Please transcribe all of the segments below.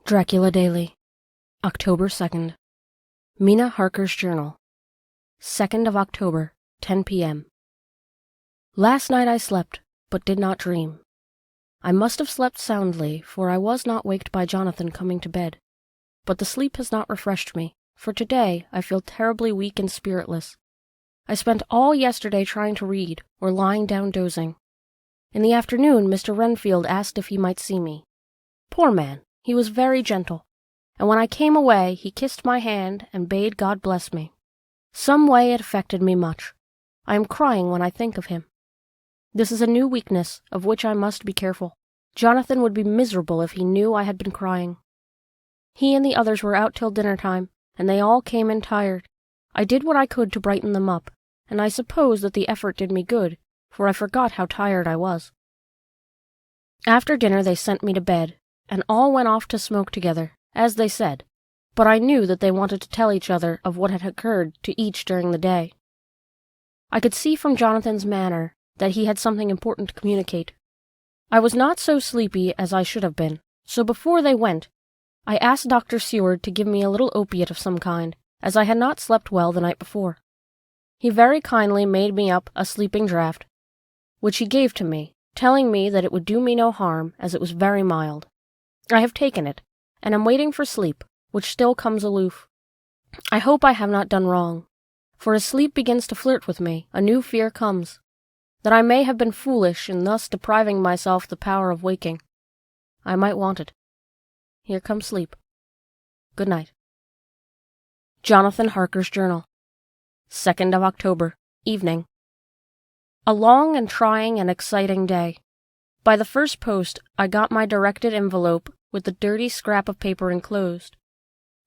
Dracula Daily, October 2nd. Mina Harker's Journal. 2nd of October, 10 p.m. Last night I slept, but did not dream. I must have slept soundly, for I was not waked by Jonathan coming to bed. But the sleep has not refreshed me, for today I feel terribly weak and spiritless. I spent all yesterday trying to read, or lying down dozing. In the afternoon Mr. Renfield asked if he might see me. Poor man, he was very gentle, and when I came away he kissed my hand and bade God bless me. Some way it affected me much. I am crying when I think of him. This is a new weakness, of which I must be careful. Jonathan would be miserable if he knew I had been crying. He and the others were out till dinner time, and they all came in tired. I did what I could to brighten them up, and I suppose that the effort did me good, for I forgot how tired I was. After dinner they sent me to bed, and all went off to smoke together, as they said, but I knew that they wanted to tell each other of what had occurred to each during the day. I could see from Jonathan's manner that he had something important to communicate. I was not so sleepy as I should have been, so before they went, I asked Dr. Seward to give me a little opiate of some kind, as I had not slept well the night before. He very kindly made me up a sleeping draught, which he gave to me, telling me that it would do me no harm, as it was very mild. I have taken it, and am waiting for sleep, which still comes aloof. I hope I have not done wrong, for as sleep begins to flirt with me, a new fear comes, that I may have been foolish in thus depriving myself the power of waking. I might want it. Here comes sleep. Good night. Jonathan Harker's Journal. 2nd of October, evening. A long and trying and exciting day. By the first post, I got my directed envelope with the dirty scrap of paper enclosed,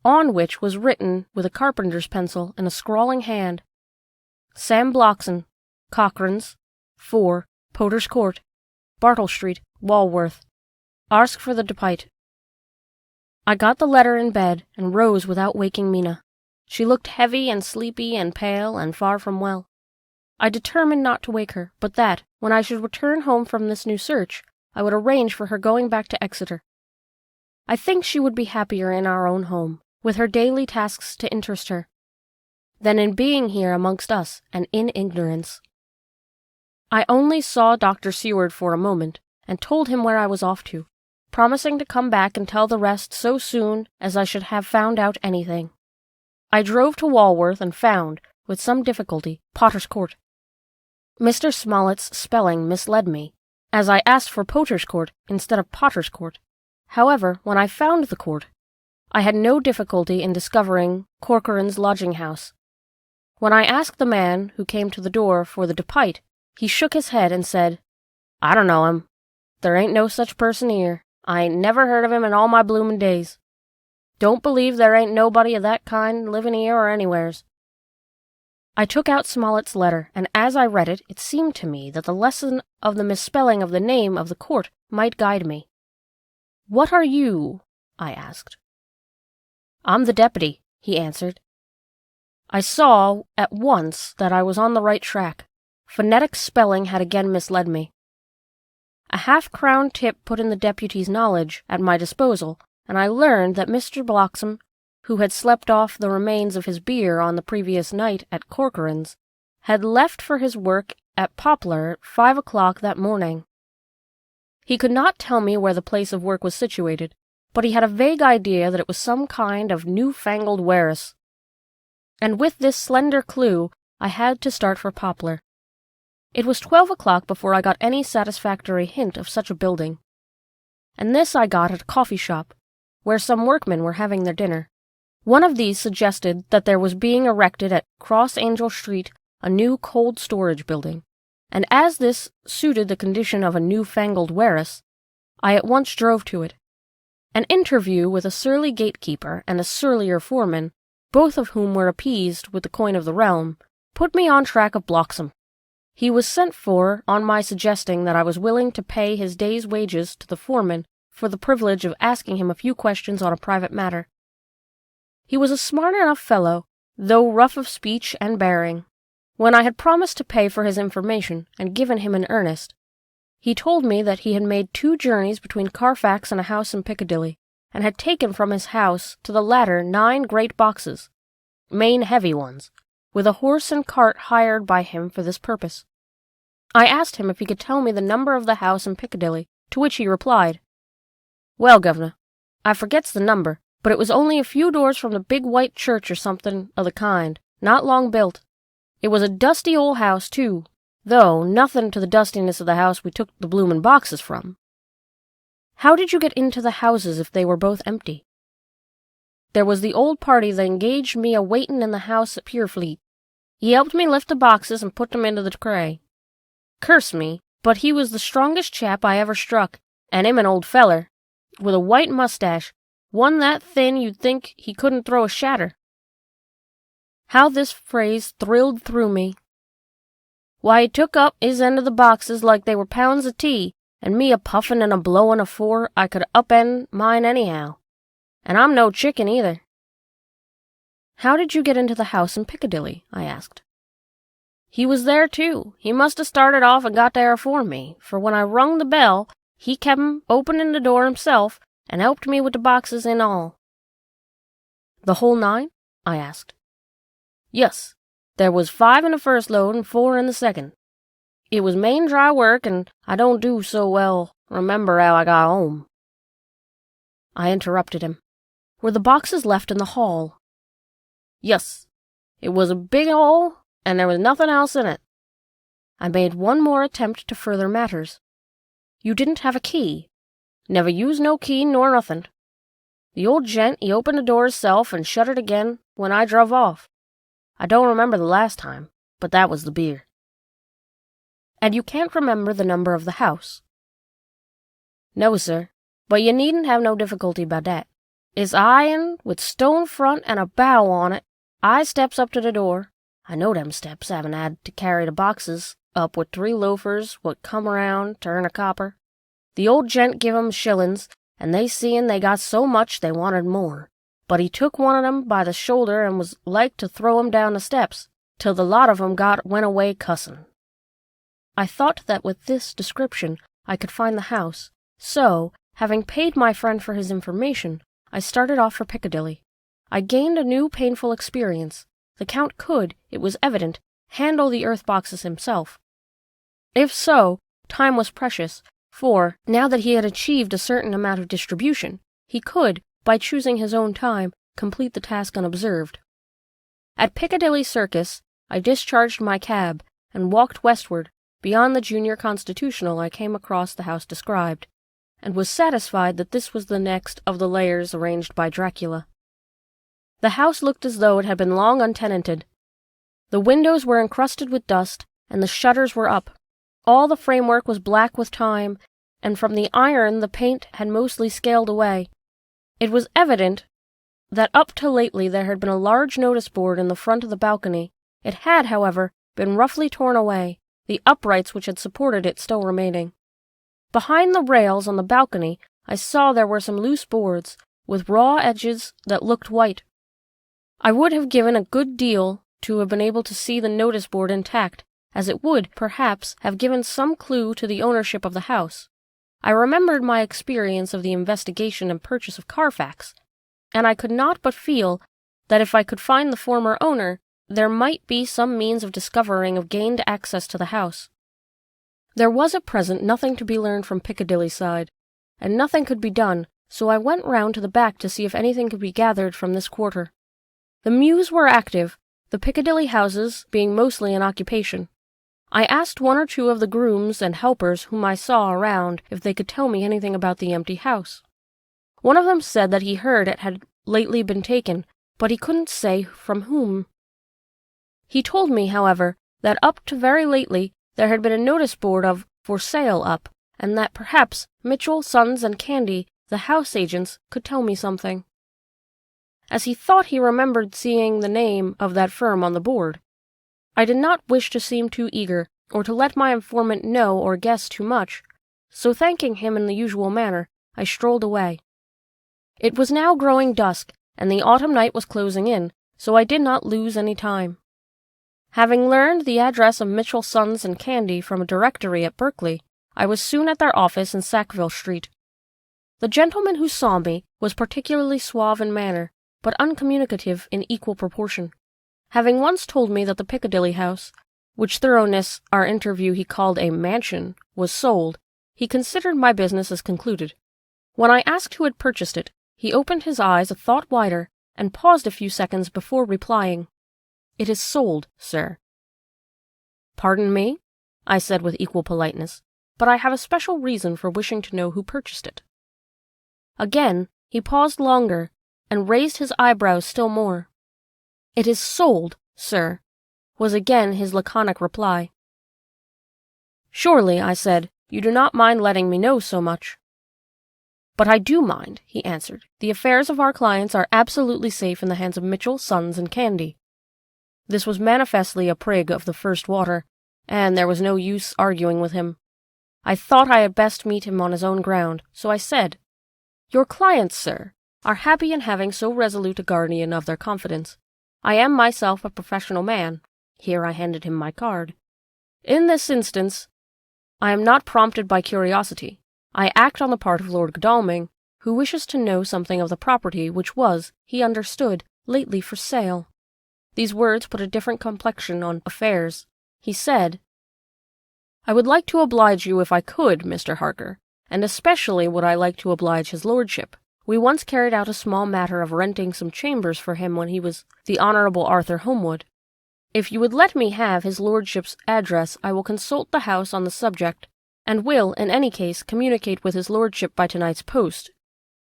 on which was written with a carpenter's pencil in a scrawling hand, Sam Blockson, Cochrane's, 4, Poter's Court, Bartle Street, Walworth. Ask for the Depite. I got the letter in bed and rose without waking Mina. She looked heavy and sleepy and pale and far from well. I determined not to wake her, but that, when I should return home from this new search, I would arrange for her going back to Exeter. I think she would be happier in our own home, with her daily tasks to interest her, than in being here amongst us and in ignorance. I only saw Dr. Seward for a moment, and told him where I was off to, promising to come back and tell the rest so soon as I should have found out anything. I drove to Walworth and found, with some difficulty, Potter's Court. Mr. Smollett's spelling misled me, as I asked for Poter's Court instead of Potter's Court. However, when I found the court, I had no difficulty in discovering Corcoran's lodging-house. When I asked the man who came to the door for the Depite, he shook his head and said, "I don't know him. There ain't no such person here. I ain't never heard of him in all my bloomin' days. Don't believe there ain't nobody of that kind livin' here or anywheres." I took out Smollett's letter, and as I read it, it seemed to me that the lesson of the misspelling of the name of the court might guide me. "What are you?" I asked. "I'm the deputy," he answered. I saw at once that I was on the right track. Phonetic spelling had again misled me. A half-crown tip put in the deputy's knowledge at my disposal, and I learned that Mr. Bloxam, who had slept off the remains of his beer on the previous night at Corcoran's, had left for his work at Poplar at 5 o'clock that morning. He could not tell me where the place of work was situated, but he had a vague idea that it was some kind of new-fangled warehouse. And with this slender clue, I had to start for Poplar. It was 12 o'clock before I got any satisfactory hint of such a building, and this I got at a coffee shop, where some workmen were having their dinner. One of these suggested that there was being erected at Cross Angel Street a new cold storage building, and as this suited the condition of a new-fangled warehouse, I at once drove to it. An interview with a surly gatekeeper and a surlier foreman, both of whom were appeased with the coin of the realm, put me on track of Bloxam. He was sent for on my suggesting that I was willing to pay his day's wages to the foreman for the privilege of asking him a few questions on a private matter. He was a smart enough fellow, though rough of speech and bearing. When I had promised to pay for his information and given him an earnest, he told me that he had made 2 journeys between Carfax and a house in Piccadilly, and had taken from his house to the latter 9 great boxes, main heavy ones, with a horse and cart hired by him for this purpose. I asked him if he could tell me the number of the house in Piccadilly, to which he replied, "Well, governor, I forgets the number, but it was only a few doors from the big white church or something of the kind, not long built. It was a dusty old house, too, though nothing to the dustiness of the house we took the bloomin' boxes from." "How did you get into the houses if they were both empty?" "There was the old party that engaged me a-waitin' in the house at Purefleet. He helped me lift the boxes and put them into the tray. Curse me, but he was the strongest chap I ever struck, and him an old feller, with a white mustache, one that thin you'd think he couldn't throw a shatter." How this phrase thrilled through me. Why, he took up his end of the boxes like they were pounds of tea, and me a-puffin' and a-blowin' afore I could up-end mine anyhow. And I'm no chicken either. "How did you get into the house in Piccadilly?" I asked. "He was there, too. He must have started off and got there afore me, for when I rung the bell, he kept opening the door himself, and helped me with the boxes in all." "The whole 9? I asked. "Yes. There was 5 in the first load and 4 in the second. It was main dry work, and I don't do so well remember how I got home." I interrupted him. "Were the boxes left in the hall?" "Yes. It was a big hall, and there was nothing else in it." I made one more attempt to further matters. "You didn't have a key?" "Never used no key nor nothing. The old gent, he opened the door hisself and shut it again when I druv off. I don't remember the last time, but that was the beer." "And you can't remember the number of the house?" "No, sir, but you needn't have no difficulty about that. It's iron, with stone front and a bow on it. I steps up to the door. I know them steps, having had to carry the boxes up with 3 loafers what come around to earn a copper. The old gent give 'em shillings, and they seein' they got so much they wanted more. But he took one of 'em by the shoulder and was like to throw 'em down the steps, till the lot of 'em went away cussin'." I thought that with this description I could find the house, so, having paid my friend for his information, I started off for Piccadilly. I gained a new painful experience. The Count could, it was evident, handle the earth boxes himself. If so, time was precious, for, now that he had achieved a certain amount of distribution, he could, by choosing his own time, complete the task unobserved. At Piccadilly Circus, I discharged my cab, and walked westward. Beyond the Junior Constitutional I came across the house described, and was satisfied that this was the next of the layers arranged by Dracula. The house looked as though it had been long untenanted. The windows were encrusted with dust, and the shutters were up. All the framework was black with time, and from the iron the paint had mostly scaled away. It was evident that up till lately there had been a large notice board in the front of the balcony. It had, however, been roughly torn away, the uprights which had supported it still remaining. Behind the rails on the balcony I saw there were some loose boards, with raw edges that looked white. I would have given a good deal to have been able to see the notice board intact, as it would, perhaps, have given some clue to the ownership of the house. I remembered my experience of the investigation and purchase of Carfax, and I could not but feel that if I could find the former owner, there might be some means of discovering of gained access to the house. There was at present nothing to be learned from Piccadilly side, and nothing could be done, so I went round to the back to see if anything could be gathered from this quarter. The mews were active, the Piccadilly houses being mostly in occupation. I asked 1 or 2 of the grooms and helpers whom I saw around if they could tell me anything about the empty house. One of them said that he heard it had lately been taken, but he couldn't say from whom. He told me, however, that up to very lately there had been a notice board of "For Sale" up, and that perhaps Mitchell, Sons and Candy, the house agents, could tell me something. As he thought he remembered seeing the name of that firm on the board. I did not wish to seem too eager, or to let my informant know or guess too much, so thanking him in the usual manner, I strolled away. It was now growing dusk, and the autumn night was closing in, so I did not lose any time. Having learned the address of Mitchell, Sons and Candy from a directory at Berkeley, I was soon at their office in Sackville Street. The gentleman who saw me was particularly suave in manner, but uncommunicative in equal proportion. Having once told me that the Piccadilly house, which thoroughness our interview he called a mansion, was sold, he considered my business as concluded. When I asked who had purchased it, he opened his eyes a thought wider and paused a few seconds before replying, "It is sold, sir." "Pardon me," I said with equal politeness, "but I have a special reason for wishing to know who purchased it." Again he paused longer and raised his eyebrows still more. "It is sold, sir," was again his laconic reply. "Surely," I said, "you do not mind letting me know so much." "But I do mind," he answered. "The affairs of our clients are absolutely safe in the hands of Mitchell, Sons, and Candy." This was manifestly a prig of the first water, and there was no use arguing with him. I thought I had best meet him on his own ground, so I said, "Your clients, sir, are happy in having so resolute a guardian of their confidence. I am myself a professional man." Here I handed him my card. "In this instance, I am not prompted by curiosity. I act on the part of Lord Godalming, who wishes to know something of the property which was, he understood, lately for sale." These words put a different complexion on affairs. He said, "I would like to oblige you if I could, Mr. Harker, and especially would I like to oblige his lordship. We once carried out a small matter of renting some chambers for him when he was the Honourable Arthur Holmwood. If you would let me have his lordship's address, I will consult the house on the subject, and will, in any case, communicate with his lordship by tonight's post.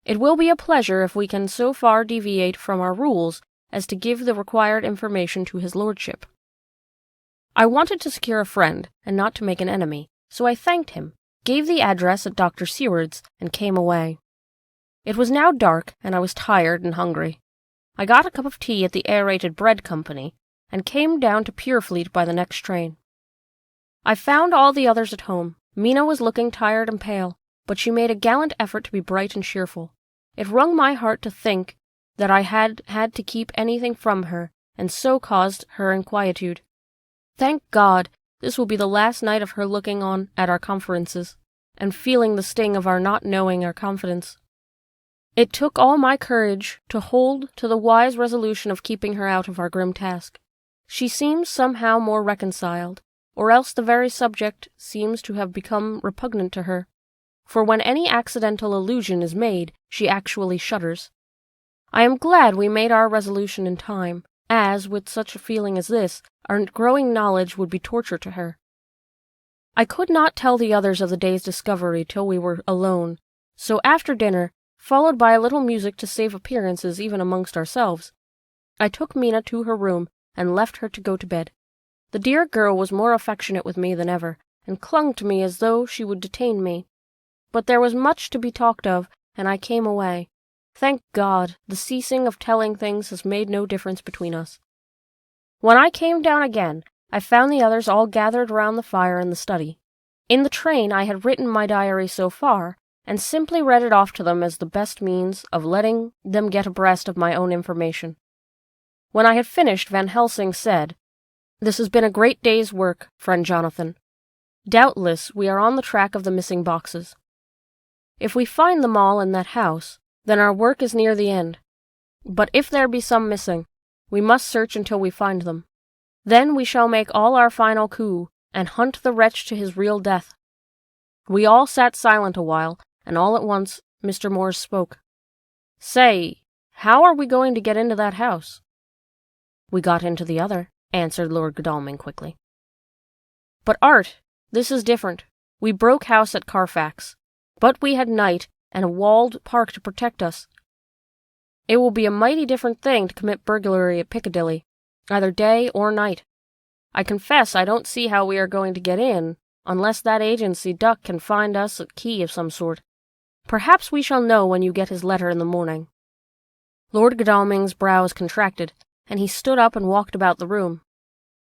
It will be a pleasure if we can so far deviate from our rules as to give the required information to his lordship." I wanted to secure a friend, and not to make an enemy, so I thanked him, gave the address at Dr. Seward's, and came away. It was now dark, and I was tired and hungry. I got a cup of tea at the Aerated Bread Company, and came down to Purefleet by the next train. I found all the others at home. Mina was looking tired and pale, but she made a gallant effort to be bright and cheerful. It wrung my heart to think that I had to keep anything from her, and so caused her inquietude. Thank God, this will be the last night of her looking on at our conferences, and feeling the sting of our not knowing our confidence. It took all my courage to hold to the wise resolution of keeping her out of our grim task. She seems somehow more reconciled, or else the very subject seems to have become repugnant to her, for when any accidental allusion is made, she actually shudders. I am glad we made our resolution in time, as, with such a feeling as this, our growing knowledge would be torture to her. I could not tell the others of the day's discovery till we were alone, so after dinner, followed by a little music to save appearances even amongst ourselves, I took Mina to her room and left her to go to bed. The dear girl was more affectionate with me than ever, and clung to me as though she would detain me. But there was much to be talked of, and I came away. Thank God, the ceasing of telling things has made no difference between us. When I came down again, I found the others all gathered round the fire in the study. In the train I had written my diary so far, and simply read it off to them as the best means of letting them get abreast of my own information. When I had finished, Van Helsing said, "This has been a great day's work, friend Jonathan. Doubtless we are on the track of the missing boxes. If we find them all in that house, then our work is near the end. But if there be some missing, we must search until we find them. Then we shall make all our final coup, and hunt the wretch to his real death." We all sat silent a while, and all at once Mr. Morse spoke. "Say, how are we going to get into that house?" "We got into the other," answered Lord Godalming quickly. "But, Art, this is different. We broke house at Carfax, but we had night and a walled park to protect us. It will be a mighty different thing to commit burglary at Piccadilly, either day or night. I confess I don't see how we are going to get in, unless that agency duck can find us a key of some sort. Perhaps we shall know when you get his letter in the morning." Lord Godalming's brows contracted, and he stood up and walked about the room.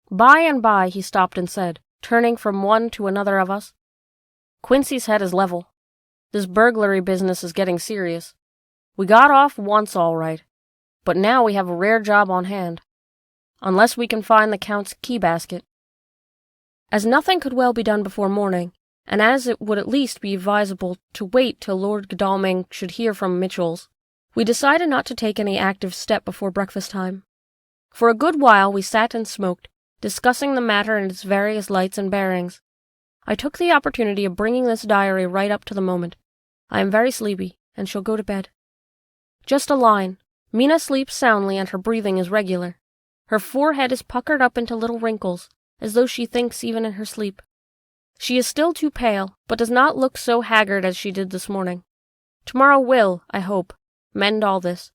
By and by he stopped and said, turning from one to another of us, "Quincy's head is level. This burglary business is getting serious. We got off once all right, but now we have a rare job on hand. Unless we can find the Count's key basket." As nothing could well be done before morning, and as it would at least be advisable to wait till Lord Godalming should hear from Mitchell's, we decided not to take any active step before breakfast time. For a good while we sat and smoked, discussing the matter in its various lights and bearings. I took the opportunity of bringing this diary right up to the moment. I am very sleepy, and shall go to bed. Just a line. Mina sleeps soundly and her breathing is regular. Her forehead is puckered up into little wrinkles, as though she thinks even in her sleep. She is still too pale, but does not look so haggard as she did this morning. Tomorrow will, I hope, mend all this.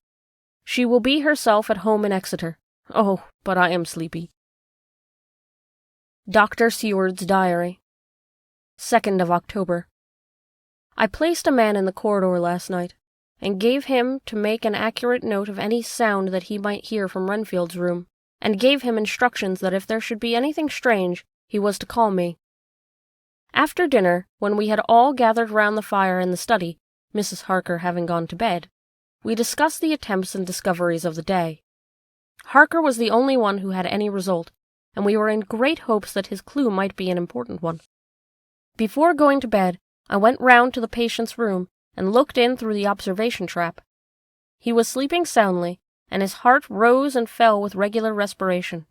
She will be herself at home in Exeter. Oh, but I am sleepy. Dr. Seward's Diary. 2nd of October. I placed a man in the corridor last night, and gave him to make an accurate note of any sound that he might hear from Renfield's room, and gave him instructions that if there should be anything strange, he was to call me. After dinner, when we had all gathered round the fire in the study, Mrs. Harker having gone to bed, we discussed the attempts and discoveries of the day. Harker was the only one who had any result, and we were in great hopes that his clue might be an important one. Before going to bed, I went round to the patient's room and looked in through the observation trap. He was sleeping soundly, and his heart rose and fell with regular respiration.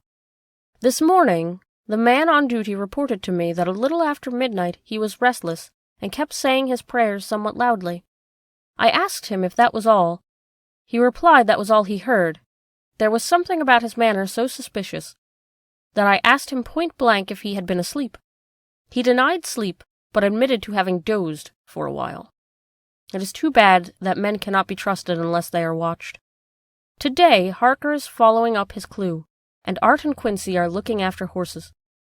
This morning, the man on duty reported to me that a little after midnight he was restless and kept saying his prayers somewhat loudly. I asked him if that was all. He replied that was all he heard. There was something about his manner so suspicious that I asked him point-blank if he had been asleep. He denied sleep, but admitted to having dozed for a while. It is too bad that men cannot be trusted unless they are watched. Today, Harker is following up his clue, and Art and Quincy are looking after horses.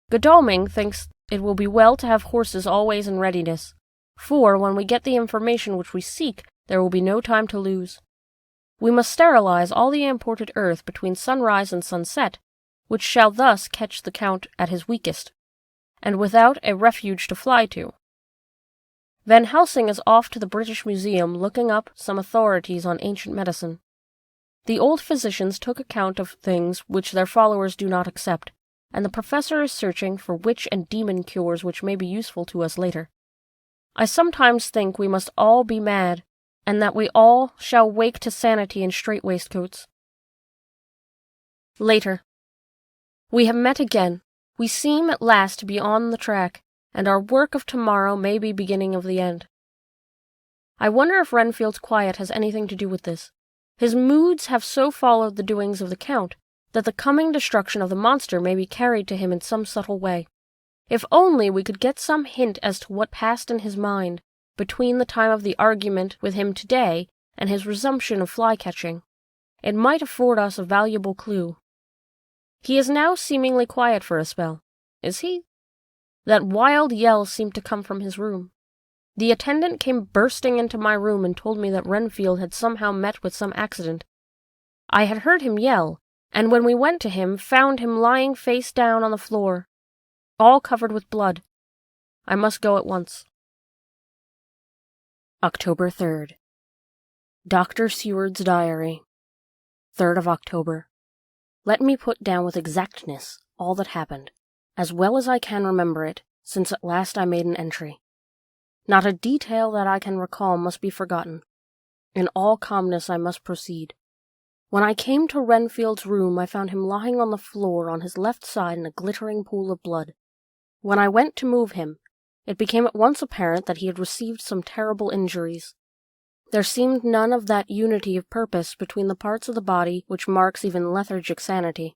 Godalming thinks it will be well to have horses always in readiness, for when we get the information which we seek, there will be no time to lose. We must sterilize all the imported earth between sunrise and sunset, which shall thus catch the Count at his weakest, and without a refuge to fly to. Van Helsing is off to the British Museum looking up some authorities on ancient medicine. The old physicians took account of things which their followers do not accept, and the professor is searching for witch and demon cures which may be useful to us later. I sometimes think we must all be mad, and that we all shall wake to sanity in strait waistcoats. Later. We have met again. We seem at last to be on the track, and our work of tomorrow may be beginning of the end. I wonder if Renfield's quiet has anything to do with this. His moods have so followed the doings of the Count that the coming destruction of the monster may be carried to him in some subtle way. If only we could get some hint as to what passed in his mind between the time of the argument with him today and his resumption of fly-catching, it might afford us a valuable clue. He is now seemingly quiet for a spell. Is he? That wild yell seemed to come from his room. The attendant came bursting into my room and told me that Renfield had somehow met with some accident. I had heard him yell, and when we went to him, found him lying face down on the floor, all covered with blood. I must go at once. October 3rd. Dr. Seward's Diary. 3rd of October. Let me put down with exactness all that happened, as well as I can remember it, since at last I made an entry. Not a detail that I can recall must be forgotten. In all calmness I must proceed. When I came to Renfield's room, I found him lying on the floor on his left side in a glittering pool of blood. When I went to move him, it became at once apparent that he had received some terrible injuries. There seemed none of that unity of purpose between the parts of the body which marks even lethargic sanity.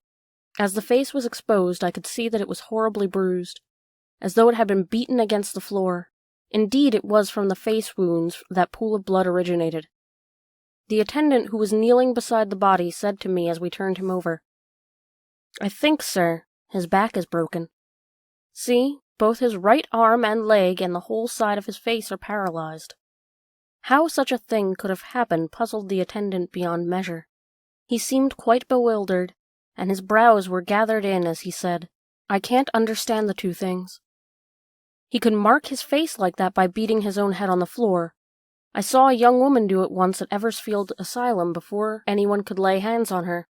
As the face was exposed, I could see that it was horribly bruised, as though it had been beaten against the floor. Indeed, it was from the face wounds that pool of blood originated. The attendant who was kneeling beside the body said to me as we turned him over, "I think, sir, his back is broken. See, both his right arm and leg and the whole side of his face are paralyzed." How such a thing could have happened puzzled the attendant beyond measure. He seemed quite bewildered, and his brows were gathered in as he said, "I can't understand the two things. He could mark his face like that by beating his own head on the floor. I saw a young woman do it once at Eversfield Asylum before anyone could lay hands on her.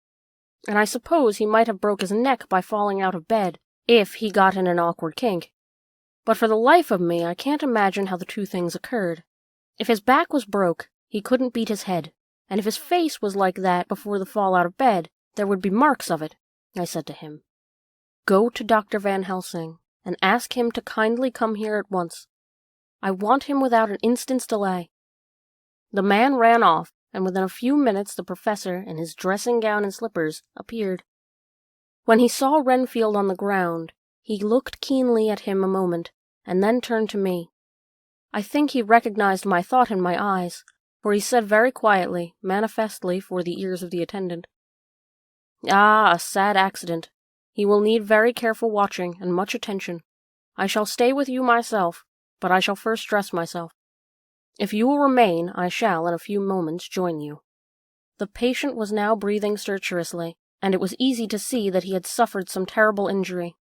And I suppose he might have broke his neck by falling out of bed, if he got in an awkward kink. But for the life of me, I can't imagine how the two things occurred. If his back was broke, he couldn't beat his head, and if his face was like that before the fall out of bed, there would be marks of it. I said to him, "Go to Dr. Van Helsing, and ask him to kindly come here at once. I want him without an instant's delay." The man ran off, and within a few minutes the professor, in his dressing gown and slippers, appeared. When he saw Renfield on the ground, he looked keenly at him a moment, and then turned to me. I think he recognized my thought in my eyes, for he said very quietly, manifestly for the ears of the attendant, "Ah, a sad accident. He will need very careful watching and much attention. I shall stay with you myself, but I shall first dress myself. If you will remain, I shall, in a few moments, join you." The patient was now breathing stertorously, and it was easy to see that he had suffered some terrible injury.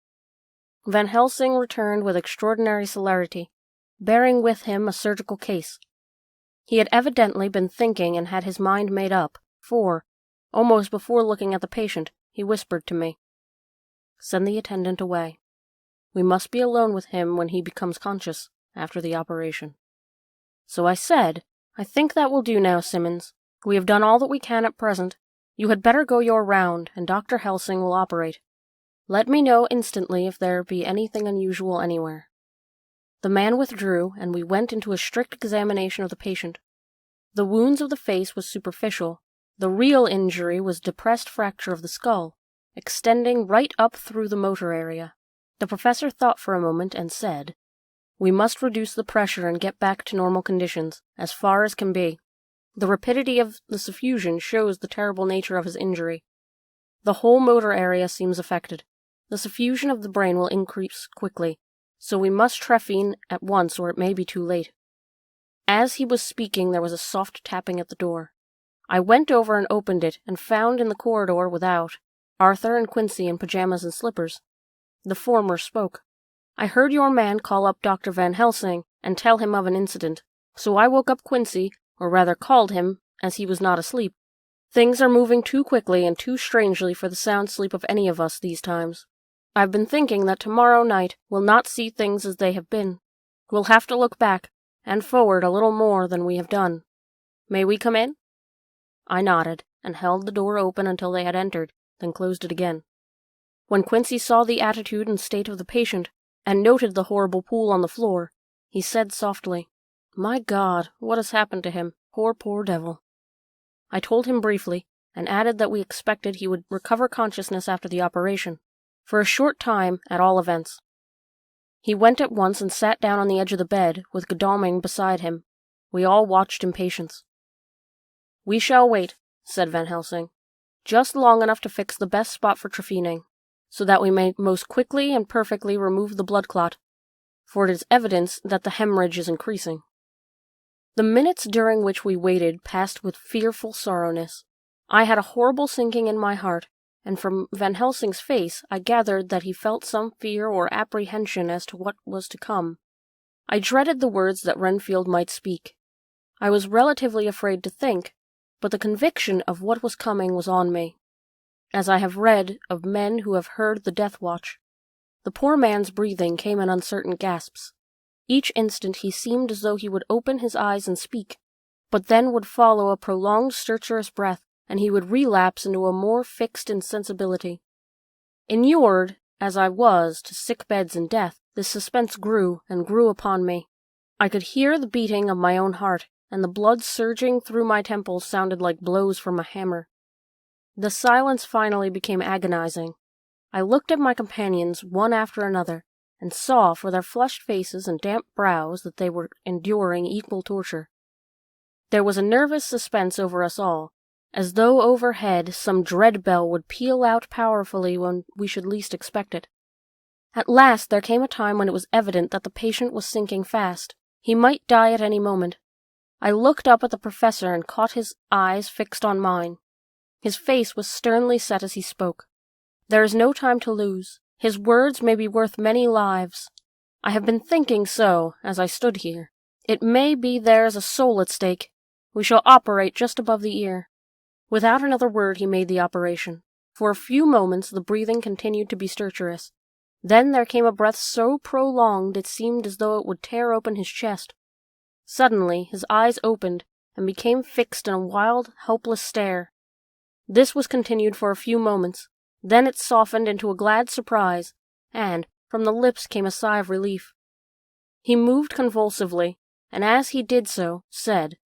Van Helsing returned with extraordinary celerity, bearing with him a surgical case. He had evidently been thinking and had his mind made up, for, almost before looking at the patient, he whispered to me, "Send the attendant away. We must be alone with him when he becomes conscious, after the operation." So I said, "I think that will do now, Simmons. We have done all that we can at present. You had better go your round, and Dr. Helsing will operate. Let me know instantly if there be anything unusual anywhere." The man withdrew, and we went into a strict examination of the patient. The wounds of the face was superficial. The real injury was depressed fracture of the skull, extending right up through the motor area. The professor thought for a moment and said, "We must reduce the pressure and get back to normal conditions, as far as can be. The rapidity of the suffusion shows the terrible nature of his injury. The whole motor area seems affected. The suffusion of the brain will increase quickly, so we must trephine at once or it may be too late." As he was speaking, there was a soft tapping at the door. I went over and opened it, and found in the corridor without Arthur and Quincy in pajamas and slippers. The former spoke. "I heard your man call up Dr. Van Helsing and tell him of an incident, so I woke up Quincy, or rather called him, as he was not asleep. Things are moving too quickly and too strangely for the sound sleep of any of us these times. I've been thinking that tomorrow night we'll not see things as they have been. We'll have to look back and forward a little more than we have done. May we come in?" I nodded, and held the door open until they had entered, then closed it again. When Quincy saw the attitude and state of the patient, and noted the horrible pool on the floor, he said softly, "My God, what has happened to him? Poor devil." I told him briefly, and added that we expected he would recover consciousness after the operation, for a short time at all events. He went at once and sat down on the edge of the bed, with Godalming beside him. We all watched in patience. "We shall wait," said Van Helsing, "just long enough to fix the best spot for trephining, so that we may most quickly and perfectly remove the blood clot, for it is evidence that the hemorrhage is increasing." The minutes during which we waited passed with fearful sorrowness. I had a horrible sinking in my heart, and from Van Helsing's face I gathered that he felt some fear or apprehension as to what was to come. I dreaded the words that Renfield might speak. I was relatively afraid to think, but the conviction of what was coming was on me, as I have read of men who have heard the death watch. The poor man's breathing came in uncertain gasps. Each instant he seemed as though he would open his eyes and speak, but then would follow a prolonged stertorous breath, and he would relapse into a more fixed insensibility. Inured, as I was, to sick beds and death, this suspense grew and grew upon me. I could hear the beating of my own heart, and the blood surging through my temples sounded like blows from a hammer. The silence finally became agonizing. I looked at my companions, one after another, and saw for their flushed faces and damp brows that they were enduring equal torture. There was a nervous suspense over us all, as though overhead some dread bell would peal out powerfully when we should least expect it. At last there came a time when it was evident that the patient was sinking fast. He might die at any moment. I looked up at the professor and caught his eyes fixed on mine. His face was sternly set as he spoke. "There is no time to lose. His words may be worth many lives. I have been thinking so, as I stood here. It may be there is a soul at stake. We shall operate just above the ear." Without another word he made the operation. For a few moments the breathing continued to be stertorous. Then there came a breath so prolonged it seemed as though it would tear open his chest. Suddenly his eyes opened and became fixed in a wild, helpless stare. This was continued for a few moments. Then it softened into a glad surprise, and from the lips came a sigh of relief. He moved convulsively, and as he did so, said,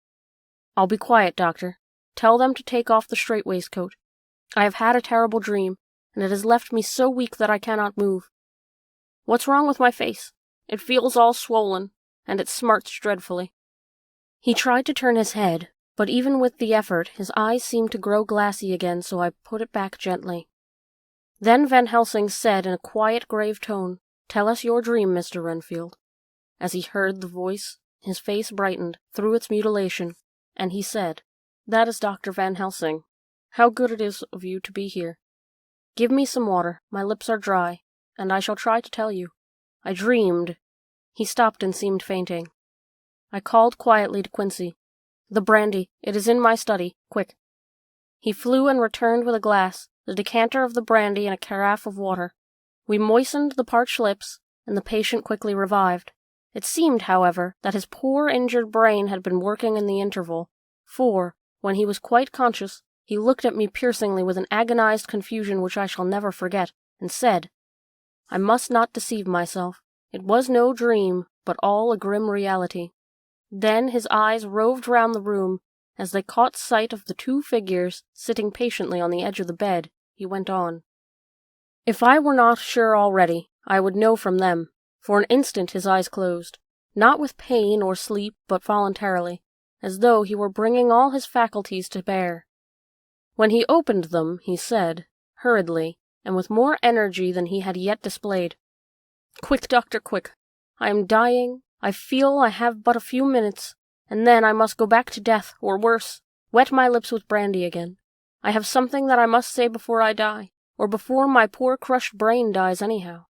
"I'll be quiet, doctor. Tell them to take off the strait-waistcoat. I have had a terrible dream, and it has left me so weak that I cannot move. What's wrong with my face? It feels all swollen, and it smarts dreadfully." He tried to turn his head, but even with the effort his eyes seemed to grow glassy again, so I put it back gently. Then Van Helsing said in a quiet, grave tone, "Tell us your dream, Mr. Renfield." As he heard the voice, his face brightened through its mutilation, and he said, "That is Dr. Van Helsing. How good it is of you to be here. Give me some water, my lips are dry, and I shall try to tell you. I dreamed—" He stopped and seemed fainting. I called quietly to Quincy, "The brandy, it is in my study, quick." He flew and returned with a glass, the decanter of the brandy and a carafe of water. We moistened the parched lips, and the patient quickly revived. It seemed, however, that his poor injured brain had been working in the interval, for, when he was quite conscious, he looked at me piercingly with an agonized confusion which I shall never forget, and said, "I must not deceive myself. It was no dream, but all a grim reality." Then his eyes roved round the room. As they caught sight of the two figures sitting patiently on the edge of the bed, he went on, "If I were not sure already, I would know from them." For an instant his eyes closed, not with pain or sleep, but voluntarily, as though he were bringing all his faculties to bear. When he opened them, he said, hurriedly, and with more energy than he had yet displayed, "Quick, doctor, quick. I am dying. I feel I have but a few minutes, and then I must go back to death, or worse, wet my lips with brandy again. I have something that I must say before I die, or before my poor crushed brain dies anyhow.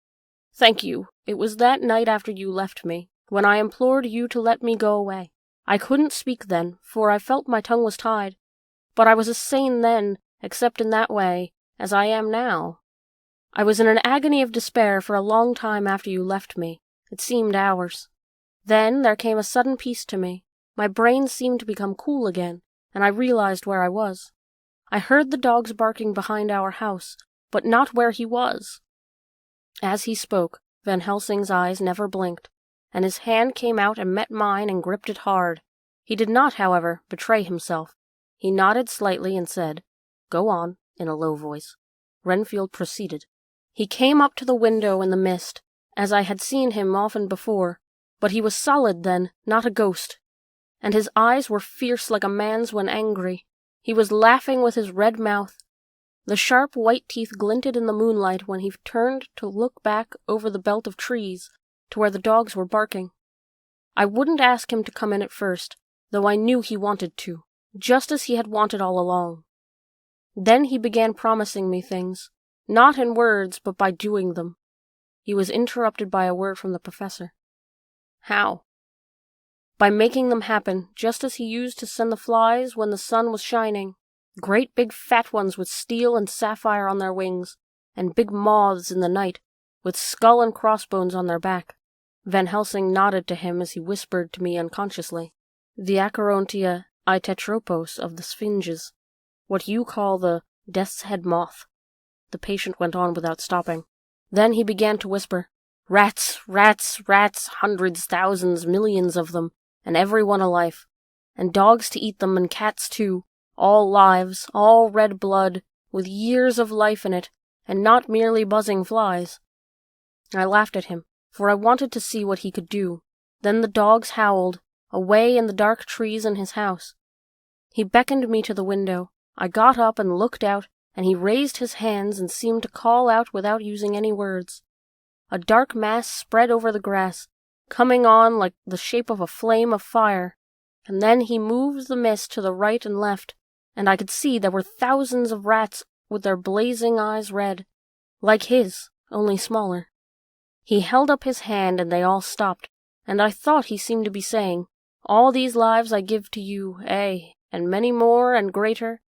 Thank you. It was that night after you left me, when I implored you to let me go away. I couldn't speak then, for I felt my tongue was tied. But I was as sane then, except in that way, as I am now. I was in an agony of despair for a long time after you left me. It seemed hours. Then there came a sudden peace to me. My brain seemed to become cool again, and I realized where I was. I heard the dogs barking behind our house, but not where he was." As he spoke, Van Helsing's eyes never blinked, and his hand came out and met mine and gripped it hard. He did not, however, betray himself. He nodded slightly and said, "Go on," in a low voice. Renfield proceeded. He came up to the window in the mist, as I had seen him often before, but he was solid then, not a ghost, and his eyes were fierce like a man's when angry. He was laughing with his red mouth. The sharp white teeth glinted in the moonlight when he turned to look back over the belt of trees to where the dogs were barking. I wouldn't ask him to come in at first, though I knew he wanted to, just as he had wanted all along. Then he began promising me things, not in words, but by doing them. He was interrupted by a word from the professor. "How?" "By making them happen, just as he used to send the flies when the sun was shining. Great big fat ones with steel and sapphire on their wings, and big moths in the night, with skull and crossbones on their back." Van Helsing nodded to him as he whispered to me unconsciously, "The Acherontia itetropos of the Sphinges, what you call the death's head moth." The patient went on without stopping. Then he began to whisper, "Rats, rats, rats, hundreds, thousands, millions of them, and every one a life. And dogs to eat them, and cats too. All lives, all red blood, with years of life in it, and not merely buzzing flies." I laughed at him, for I wanted to see what he could do. Then the dogs howled, away in the dark trees in his house. He beckoned me to the window. I got up and looked out, and he raised his hands and seemed to call out without using any words. A dark mass spread over the grass, coming on like the shape of a flame of fire, and then he moved the mist to the right and left, and I could see there were thousands of rats with their blazing eyes red, like his, only smaller. He held up his hand and they all stopped, and I thought he seemed to be saying, "All these lives I give to you, and many more and greater,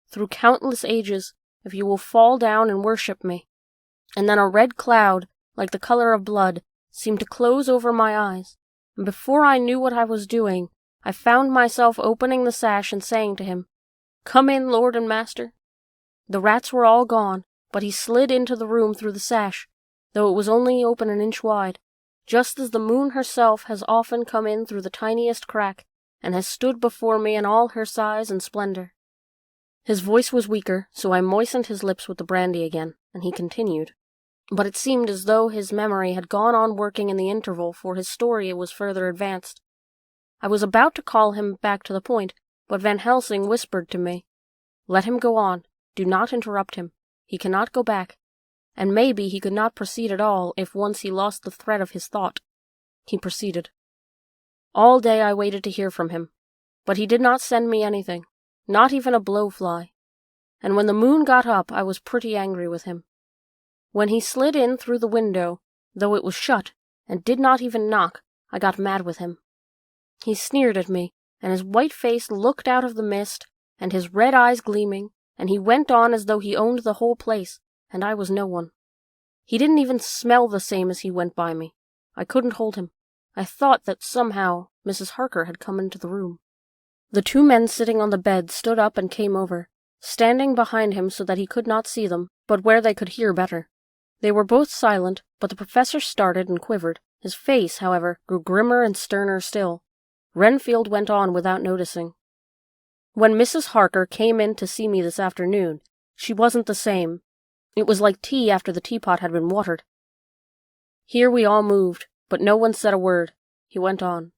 through countless ages, if you will fall down and worship me." And then a red cloud, like the color of blood, seemed to close over my eyes, and before I knew what I was doing, I found myself opening the sash and saying to him, "Come in, lord and master." The rats were all gone, but he slid into the room through the sash, though it was only open an inch wide, just as the moon herself has often come in through the tiniest crack, and has stood before me in all her size and splendor. His voice was weaker, so I moistened his lips with the brandy again, and he continued. But it seemed as though his memory had gone on working in the interval, for his story was further advanced. I was about to call him back to the point, but Van Helsing whispered to me, "Let him go on. Do not interrupt him. He cannot go back, and maybe he could not proceed at all if once he lost the thread of his thought." He proceeded. "All day I waited to hear from him, but he did not send me anything, not even a blowfly, and when the moon got up I was pretty angry with him. When he slid in through the window, though it was shut, and did not even knock, I got mad with him. He sneered at me, and his white face looked out of the mist, and his red eyes gleaming, and he went on as though he owned the whole place, and I was no one. He didn't even smell the same as he went by me. I couldn't hold him. I thought that somehow Mrs. Harker had come into the room. The two men sitting on the bed stood up and came over, standing behind him so that he could not see them, but where they could hear better. They were both silent, but the professor started and quivered. His face, however, grew grimmer and sterner still. Renfield went on without noticing. "When Mrs. Harker came in to see me this afternoon, she wasn't the same. It was like tea after the teapot had been watered." Here we all moved, but no one said a word. He went on.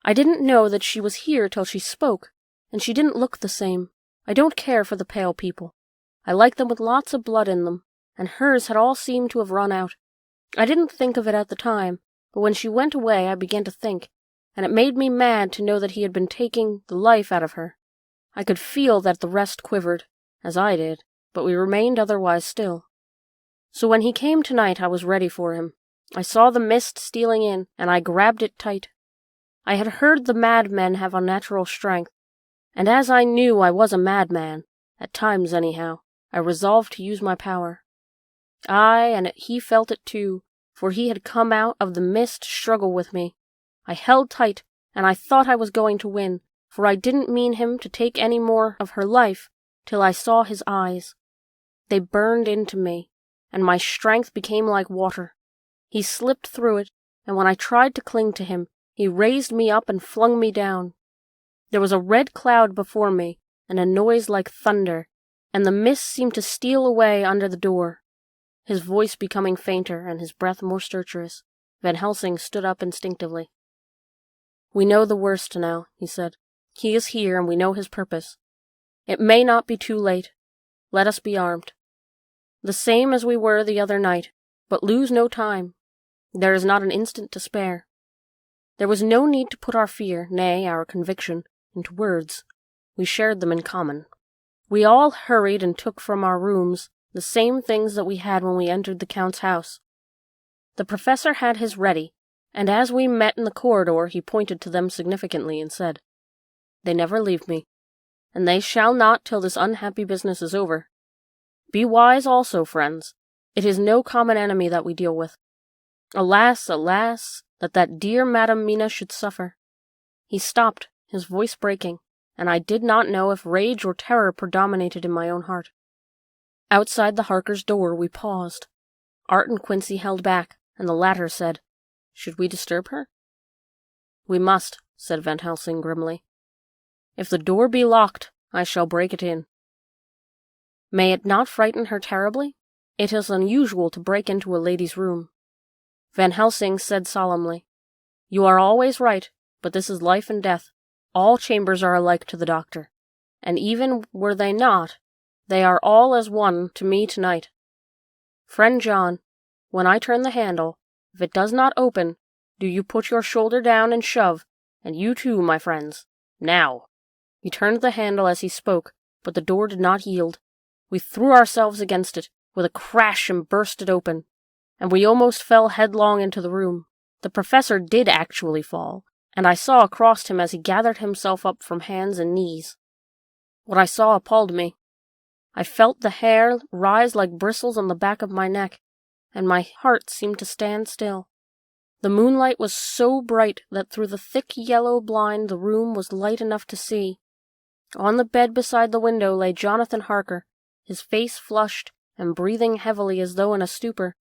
"I didn't know that she was here till she spoke, and she didn't look the same. I don't care for the pale people. I like them with lots of blood in them, and hers had all seemed to have run out. I didn't think of it at the time, but when she went away I began to think, and it made me mad to know that he had been taking the life out of her. I could feel that the rest quivered, as I did, but we remained otherwise still. So when he came tonight I was ready for him. I saw the mist stealing in, and I grabbed it tight. I had heard the madmen have unnatural strength, and as I knew I was a madman, at times anyhow, I resolved to use my power. Aye, and he felt it too, for he had come out of the mist to struggle with me. I held tight, and I thought I was going to win, for I didn't mean him to take any more of her life till I saw his eyes. They burned into me, and my strength became like water. He slipped through it, and when I tried to cling to him, he raised me up and flung me down. There was a red cloud before me, and a noise like thunder, and the mist seemed to steal away under the door. His voice becoming fainter, and his breath more stertorous, Van Helsing stood up instinctively. "We know the worst now," he said. "He is here, and we know his purpose. It may not be too late. Let us be armed. The same as we were the other night, but lose no time. There is not an instant to spare." There was no need to put our fear, nay, our conviction, into words. We shared them in common. We all hurried and took from our rooms the same things that we had when we entered the Count's house. The professor had his ready, and as we met in the corridor he pointed to them significantly and said, "They never leave me, and they shall not till this unhappy business is over. Be wise also, friends. It is no common enemy that we deal with. Alas, alas, that dear Madam Mina should suffer." He stopped, his voice breaking, and I did not know if rage or terror predominated in my own heart. Outside the Harkers' door we paused. Art and Quincy held back, and the latter said, "Should we disturb her?" "We must," said Van Helsing grimly. "If the door be locked, I shall break it in." "May it not frighten her terribly? It is unusual to break into a lady's room." Van Helsing said solemnly, "You are always right, but this is life and death. All chambers are alike to the doctor, and even were they not, they are all as one to me tonight. Friend John, when I turn the handle, if it does not open, do you put your shoulder down and shove, and you too, my friends. Now." He turned the handle as he spoke, but the door did not yield. We threw ourselves against it with a crash and burst it open, and we almost fell headlong into the room. The professor did actually fall, and I saw across him as he gathered himself up from hands and knees. What I saw appalled me. I felt the hair rise like bristles on the back of my neck, and my heart seemed to stand still. The moonlight was so bright that through the thick yellow blind the room was light enough to see. On the bed beside the window lay Jonathan Harker, his face flushed and breathing heavily as though in a stupor.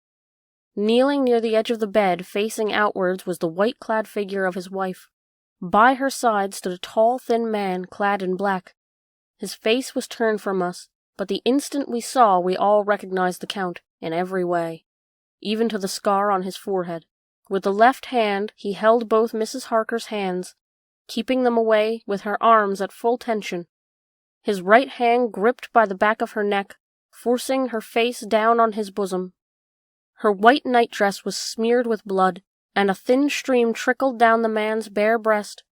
Kneeling near the edge of the bed, facing outwards, was the white-clad figure of his wife. By her side stood a tall, thin man clad in black. His face was turned from us, but the instant we saw, we all recognized the Count in every way, even to the scar on his forehead. With the left hand, he held both Mrs. Harker's hands, keeping them away with her arms at full tension. His right hand gripped by the back of her neck, forcing her face down on his bosom. Her white nightdress was smeared with blood, and a thin stream trickled down the man's bare breast,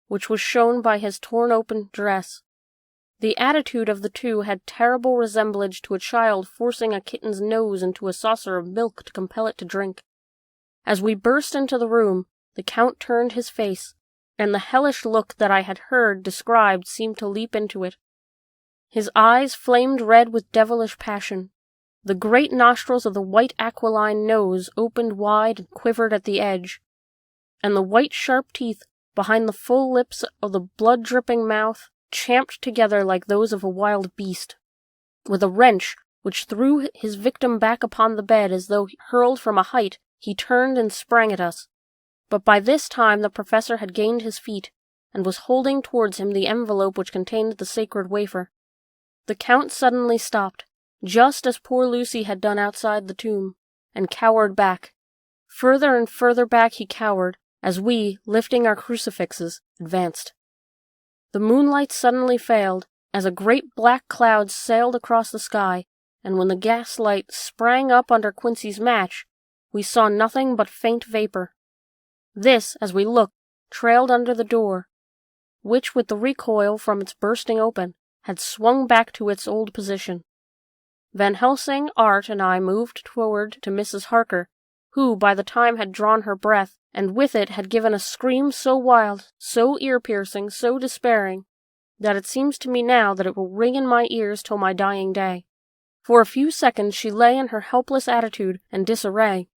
which was shown by his torn-open dress. The attitude of the two had terrible resemblance to a child forcing a kitten's nose into a saucer of milk to compel it to drink. As we burst into the room, the Count turned his face, and the hellish look that I had heard described seemed to leap into it. His eyes flamed red with devilish passion. The great nostrils of the white aquiline nose opened wide and quivered at the edge, and the white sharp teeth behind the full lips of the blood-dripping mouth champed together like those of a wild beast. With a wrench which threw his victim back upon the bed as though hurled from a height, he turned and sprang at us. But by this time the professor had gained his feet, and was holding towards him the envelope which contained the sacred wafer. The Count suddenly stopped, just as poor Lucy had done outside the tomb, and cowered back. Further and further back he cowered, as we, lifting our crucifixes, advanced. The moonlight suddenly failed, as a great black cloud sailed across the sky, and when the gaslight sprang up under Quincy's match, we saw nothing but faint vapor. This, as we looked, trailed under the door, which, with the recoil from its bursting open, had swung back to its old position. Van Helsing, Art, and I moved forward to Mrs. Harker, who by the time had drawn her breath, and with it had given a scream so wild, so ear-piercing, so despairing, that it seems to me now that it will ring in my ears till my dying day. For a few seconds she lay in her helpless attitude and disarray.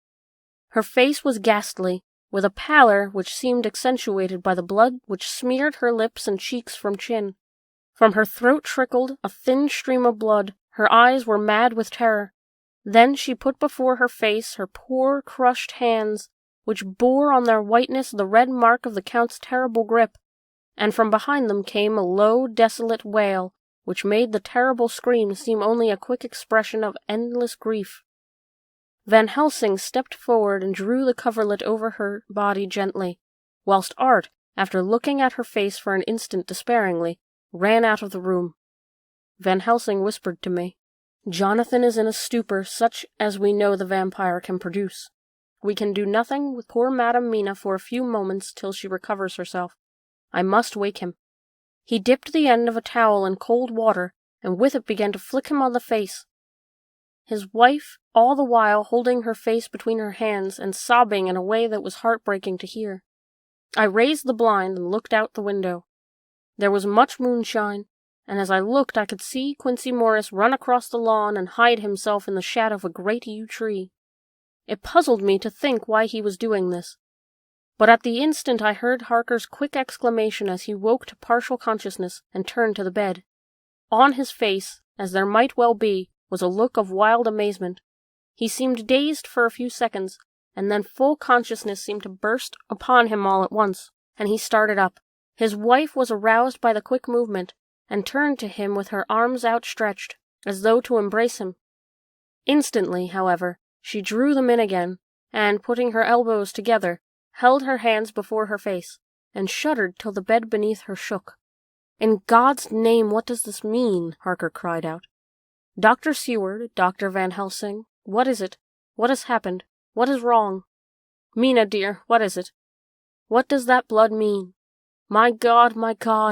Her face was ghastly, with a pallor which seemed accentuated by the blood which smeared her lips and cheeks from chin. From her throat trickled a thin stream of blood. Her eyes were mad with terror. Then she put before her face her poor crushed hands, which bore on their whiteness the red mark of the Count's terrible grip, and from behind them came a low, desolate wail, which made the terrible scream seem only a quick expression of endless grief. Van Helsing stepped forward and drew the coverlet over her body gently, whilst Art, after looking at her face for an instant despairingly, ran out of the room. Van Helsing whispered to me, "Jonathan is in a stupor such as we know the vampire can produce. We can do nothing with poor Madame Mina for a few moments till she recovers herself. I must wake him." He dipped the end of a towel in cold water, and with it began to flick him on the face. His wife, all the while holding her face between her hands and sobbing in a way that was heartbreaking to hear. I raised the blind and looked out the window. There was much moonshine, and as I looked I could see Quincy Morris run across the lawn and hide himself in the shadow of a great yew tree. It puzzled me to think why he was doing this, but at the instant I heard Harker's quick exclamation as he woke to partial consciousness and turned to the bed. On his face, as there might well be, was a look of wild amazement. He seemed dazed for a few seconds, and then full consciousness seemed to burst upon him all at once, and he started up. His wife was aroused by the quick movement, and turned to him with her arms outstretched, as though to embrace him. Instantly, however, she drew them in again, and, putting her elbows together, held her hands before her face, and shuddered till the bed beneath her shook. "In God's name, what does this mean?" Harker cried out. "Dr. Seward, Dr. Van Helsing, what is it? What has happened? What is wrong? Mina, dear, what is it? What does that blood mean? My God,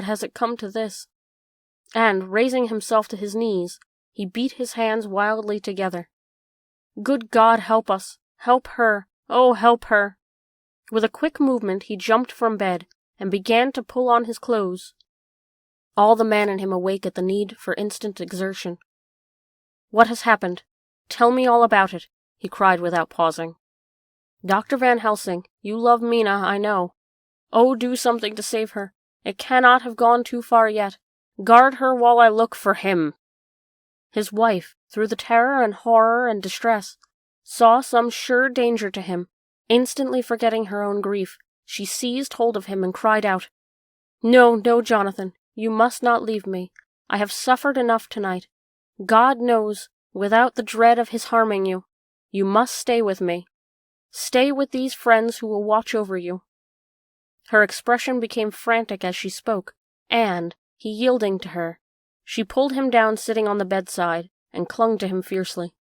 has it come to this?" And, raising himself to his knees, he beat his hands wildly together. "Good God, help us! Help her! Oh, help her!" With a quick movement he jumped from bed, and began to pull on his clothes, all the man in him awake at the need for instant exertion. "What has happened? Tell me all about it. he cried without pausing. "Dr. Van Helsing, you love Mina, I know. Oh, do something to save her. It cannot have gone too far yet. Guard her while I look for him." His wife, through the terror and horror and distress, saw some sure danger to him. Instantly forgetting her own grief, she seized hold of him and cried out, "No, no, Jonathan, you must not leave me. I have suffered enough tonight. God knows, without the dread of his harming you. You must stay with me. Stay with these friends who will watch over you." Her expression became frantic as she spoke, and, he yielding to her, she pulled him down sitting on the bedside, and clung to him fiercely.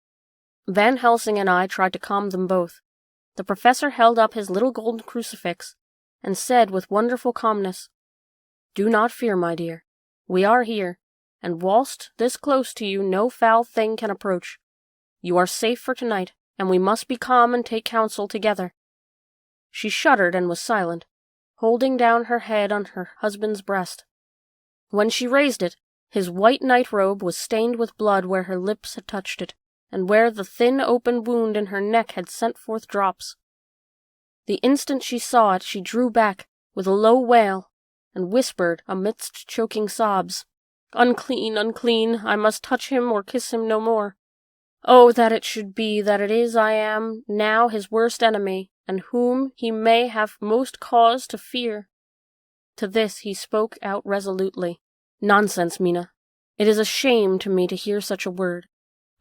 Van Helsing and I tried to calm them both. The professor held up his little golden crucifix, and said with wonderful calmness, "Do not fear, my dear. We are here, and whilst this close to you no foul thing can approach. You are safe for tonight, and we must be calm and take counsel together." She shuddered and was silent, holding down her head on her husband's breast. When she raised it, his white night-robe was stained with blood where her lips had touched it, and where the thin open wound in her neck had sent forth drops. The instant she saw it, she drew back, with a low wail, and whispered, amidst choking sobs, "Unclean, unclean, I must touch him or kiss him no more. Oh, that it should be that it is I am now his worst enemy, and whom he may have most cause to fear." To this he spoke out resolutely, "Nonsense, Mina. It is a shame to me to hear such a word.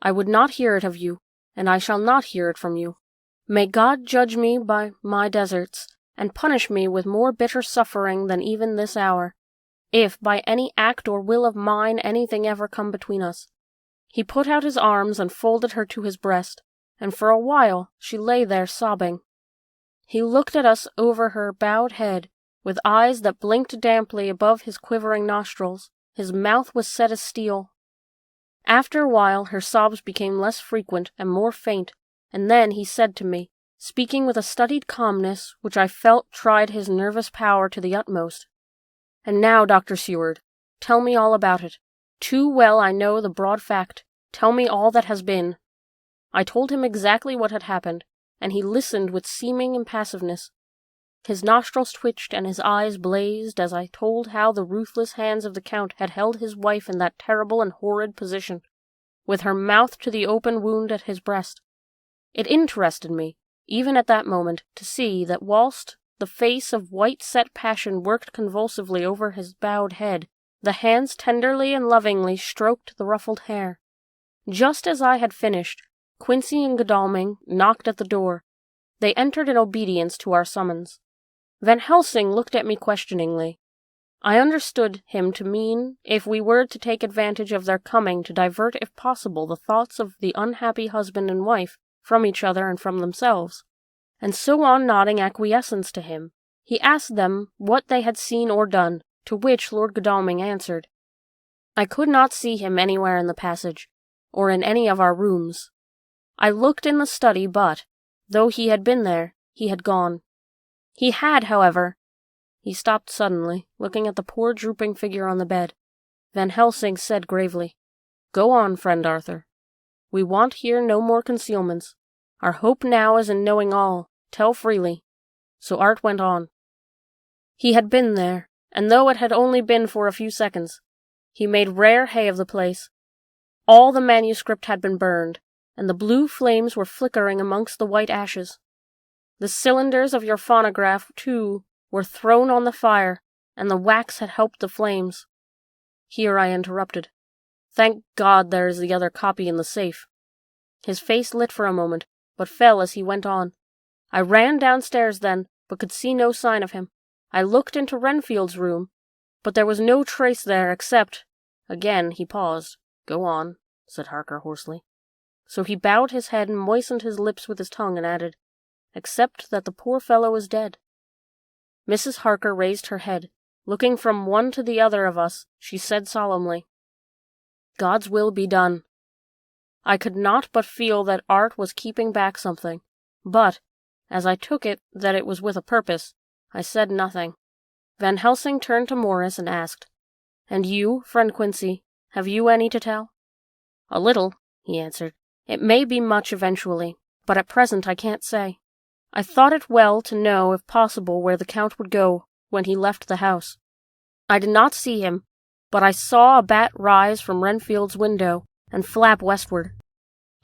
I would not hear it of you, and I shall not hear it from you. May God judge me by my deserts, and punish me with more bitter suffering than even this hour, if by any act or will of mine anything ever come between us." He put out his arms and folded her to his breast, and for a while she lay there sobbing. He looked at us over her bowed head, with eyes that blinked damply above his quivering nostrils. His mouth was set as steel. After a while her sobs became less frequent and more faint, and then he said to me, speaking with a studied calmness which I felt tried his nervous power to the utmost, "And now, Dr. Seward, tell me all about it. Too well I know the broad fact. Tell me all that has been." I told him exactly what had happened, and he listened with seeming impassiveness. His nostrils twitched and his eyes blazed as I told how the ruthless hands of the Count had held his wife in that terrible and horrid position, with her mouth to the open wound at his breast. It interested me, even at that moment, to see that whilst the face of white-set passion worked convulsively over his bowed head, the hands tenderly and lovingly stroked the ruffled hair. Just as I had finished, Quincy and Godalming knocked at the door. They entered in obedience to our summons. Van Helsing looked at me questioningly. I understood him to mean if we were to take advantage of their coming to divert, if possible, the thoughts of the unhappy husband and wife from each other and from themselves, and so on nodding acquiescence to him. He asked them what they had seen or done, to which Lord Godalming answered, "I could not see him anywhere in the passage, or in any of our rooms. I looked in the study, but, though he had been there, he had gone. He had, however—" He stopped suddenly, looking at the poor drooping figure on the bed. Van Helsing said gravely, "Go on, friend Arthur. We want here no more concealments. Our hope now is in knowing all. Tell freely." So Art went on. He had been there, and though it had only been for a few seconds, he made rare hay of the place. All the manuscript had been burned, and the blue flames were flickering amongst the white ashes. The cylinders of your phonograph, too, were thrown on the fire, and the wax had helped the flames. Here I interrupted. "Thank God there is the other copy in the safe." His face lit for a moment, but fell as he went on. "I ran downstairs then, but could see no sign of him. I looked into Renfield's room, but there was no trace there except—" Again he paused. "Go on," said Harker hoarsely. So he bowed his head and moistened his lips with his tongue and added, "Except that the poor fellow is dead." Mrs. Harker raised her head. Looking from one to the other of us, she said solemnly, "God's will be done." I could not but feel that Art was keeping back something, but, as I took it that it was with a purpose, I said nothing. Van Helsing turned to Morris and asked, "And you, friend Quincy, have you any to tell?" "A little," he answered. "It may be much eventually, but at present I can't say. I thought it well to know, if possible, where the Count would go when he left the house. I did not see him, but I saw a bat rise from Renfield's window and flap westward.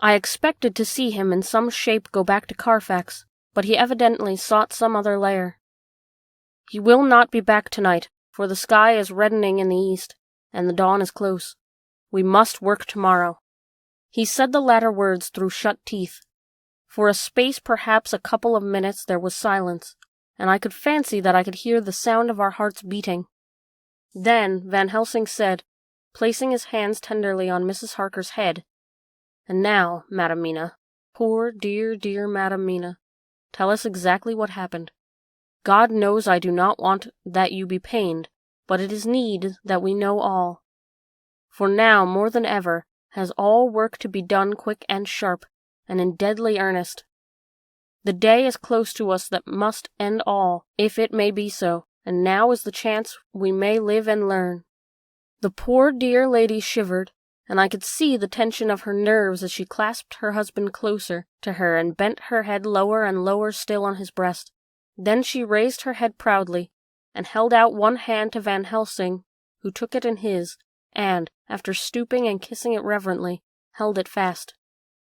I expected to see him in some shape go back to Carfax, but he evidently sought some other lair. He will not be back tonight, for the sky is reddening in the east, and the dawn is close. We must work tomorrow. He said the latter words through shut teeth. For a space, perhaps a couple of minutes, there was silence, and I could fancy that I could hear the sound of our hearts beating. Then Van Helsing said, placing his hands tenderly on Mrs. Harker's head, "And now, Madam Mina, poor, dear, dear Madam Mina, tell us exactly what happened. God knows I do not want that you be pained, but it is need that we know all. For now, more than ever, has all work to be done quick and sharp, and in deadly earnest. The day is close to us that must end all, if it may be so, and now is the chance we may live and learn." The poor dear lady shivered, and I could see the tension of her nerves as she clasped her husband closer to her and bent her head lower and lower still on his breast. Then she raised her head proudly, and held out one hand to Van Helsing, who took it in his, and, after stooping and kissing it reverently, held it fast.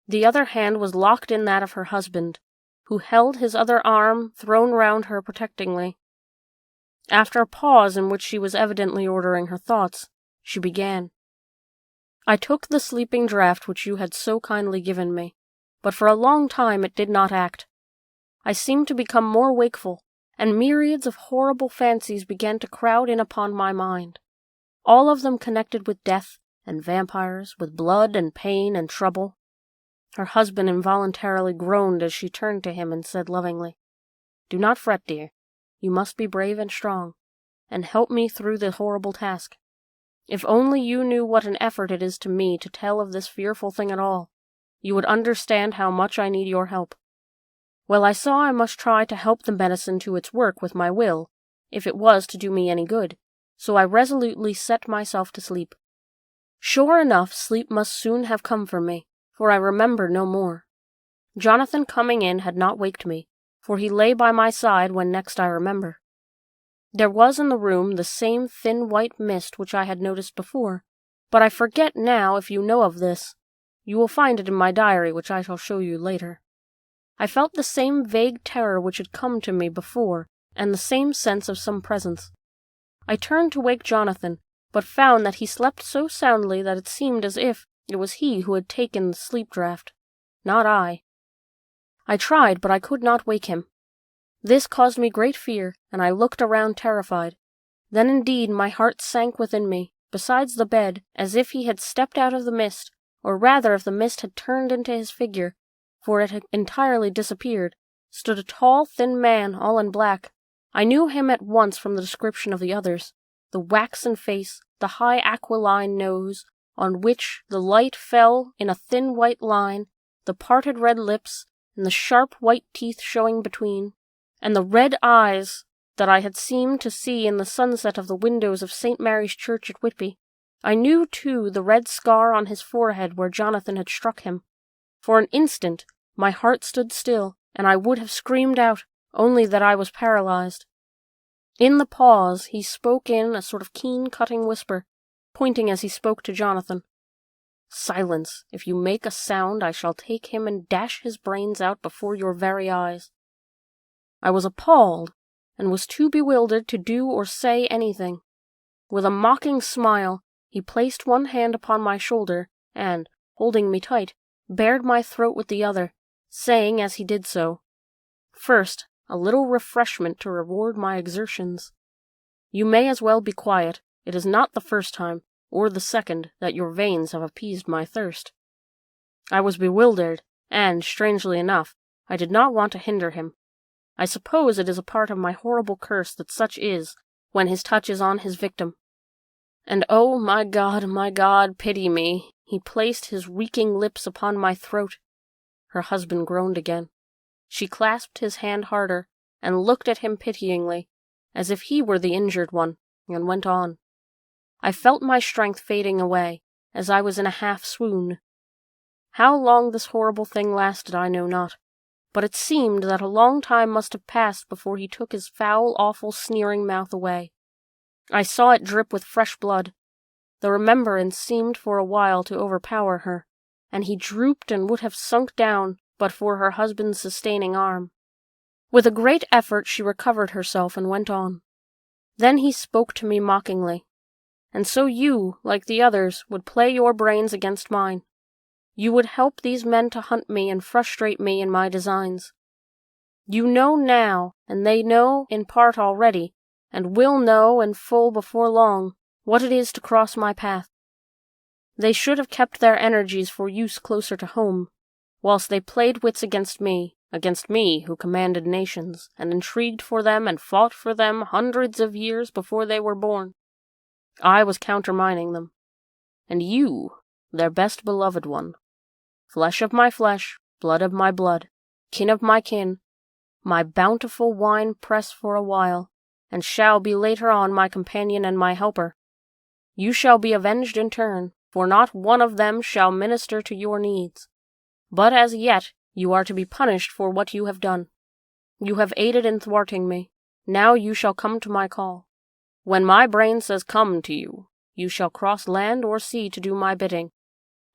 The other hand was locked in that of her husband, who held his other arm thrown round her protectingly. After a pause in which she was evidently ordering her thoughts, she began. "I took the sleeping draught which you had so kindly given me, but for a long time it did not act. I seemed to become more wakeful, and myriads of horrible fancies began to crowd in upon my mind, all of them connected with death and vampires, with blood and pain and trouble." Her husband involuntarily groaned as she turned to him and said lovingly, "Do not fret, dear. You must be brave and strong, and help me through the horrible task. If only you knew what an effort it is to me to tell of this fearful thing at all, you would understand how much I need your help." Well, I saw I must try to help the medicine to its work with my will, if it was to do me any good, so I resolutely set myself to sleep. Sure enough, sleep must soon have come for me, for I remember no more. Jonathan coming in had not waked me, for he lay by my side when next I remember. There was in the room the same thin white mist which I had noticed before, but I forget now if you know of this. You will find it in my diary, which I shall show you later. I felt the same vague terror which had come to me before, and the same sense of some presence. I turned to wake Jonathan, but found that he slept so soundly that it seemed as if it was he who had taken the sleep draught, not I. I tried, but I could not wake him. This caused me great fear, and I looked around terrified. Then indeed my heart sank within me, besides the bed, as if he had stepped out of the mist, or rather if the mist had turned into his figure, for it had entirely disappeared, stood a tall, thin man, all in black. I knew him at once from the description of the others, the waxen face, the high aquiline nose, on which the light fell in a thin white line, the parted red lips, and the sharp white teeth showing between, and the red eyes that I had seemed to see in the sunset of the windows of St. Mary's Church at Whitby. I knew, too, the red scar on his forehead where Jonathan had struck him. For an instant my heart stood still, and I would have screamed out, only that I was paralyzed. In the pause he spoke in a sort of keen-cutting whisper, pointing as he spoke to Jonathan. "Silence! If you make a sound, I shall take him and dash his brains out before your very eyes." I was appalled, and was too bewildered to do or say anything. With a mocking smile, he placed one hand upon my shoulder, and, holding me tight, bared my throat with the other, saying as he did so, "First, a little refreshment to reward my exertions. You may as well be quiet. It is not the first time, or the second, that your veins have appeased my thirst." I was bewildered, and, strangely enough, I did not want to hinder him. I suppose it is a part of my horrible curse that such is, when his touch is on his victim. And oh, my God, pity me! He placed his reeking lips upon my throat. Her husband groaned again. She clasped his hand harder, and looked at him pityingly, as if he were the injured one, and went on. I felt my strength fading away, as I was in a half-swoon. How long this horrible thing lasted I know not, but it seemed that a long time must have passed before he took his foul, awful, sneering mouth away. I saw it drip with fresh blood. The remembrance seemed for a while to overpower her, and he drooped and would have sunk down but for her husband's sustaining arm. With a great effort she recovered herself and went on. Then he spoke to me mockingly. And so you, like the others, would play your brains against mine. You would help these men to hunt me and frustrate me in my designs. You know now, and they know in part already, and will know in full before long, what it is to cross my path. They should have kept their energies for use closer to home, whilst they played wits against me who commanded nations, and intrigued for them and fought for them hundreds of years before they were born. I was countermining them. And you, their best beloved one, flesh of my flesh, blood of my blood, kin of my kin, my bountiful wine press for a while, and shall be later on my companion and my helper. You shall be avenged in turn, for not one of them shall minister to your needs. But as yet you are to be punished for what you have done. You have aided in thwarting me. Now you shall come to my call. When my brain says come to you, you shall cross land or sea to do my bidding.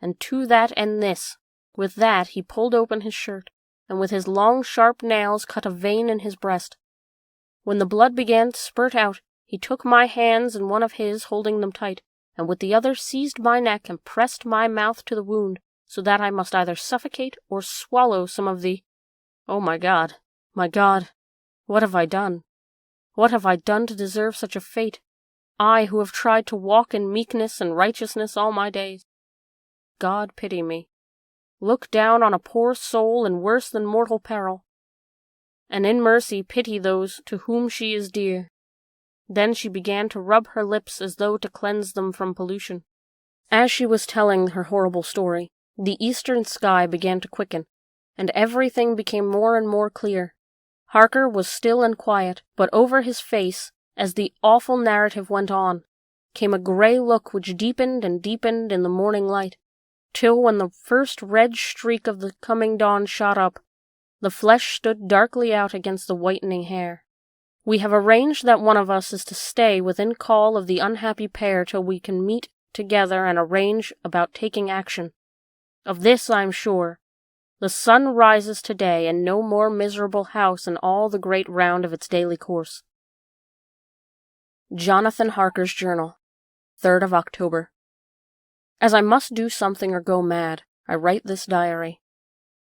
And to that end this. With that he pulled open his shirt, and with his long sharp nails cut a vein in his breast. When the blood began to spurt out, he took my hands in one of his, holding them tight, and with the other seized my neck and pressed my mouth to the wound, so that I must either suffocate or swallow some of the— Oh, my God, what have I done? What have I done to deserve such a fate? I who have tried to walk in meekness and righteousness all my days. God pity me. Look down on a poor soul in worse than mortal peril, and in mercy pity those to whom she is dear. Then she began to rub her lips as though to cleanse them from pollution. As she was telling her horrible story, the eastern sky began to quicken, and everything became more and more clear. Harker was still and quiet, but over his face, as the awful narrative went on, came a grey look which deepened and deepened in the morning light, till when the first red streak of the coming dawn shot up, the flesh stood darkly out against the whitening hair. We have arranged that one of us is to stay within call of the unhappy pair till we can meet together and arrange about taking action. Of this I am sure. The sun rises today, and no more miserable house in all the great round of its daily course. Jonathan Harker's Journal, 3rd of October. As I must do something or go mad, I write this diary.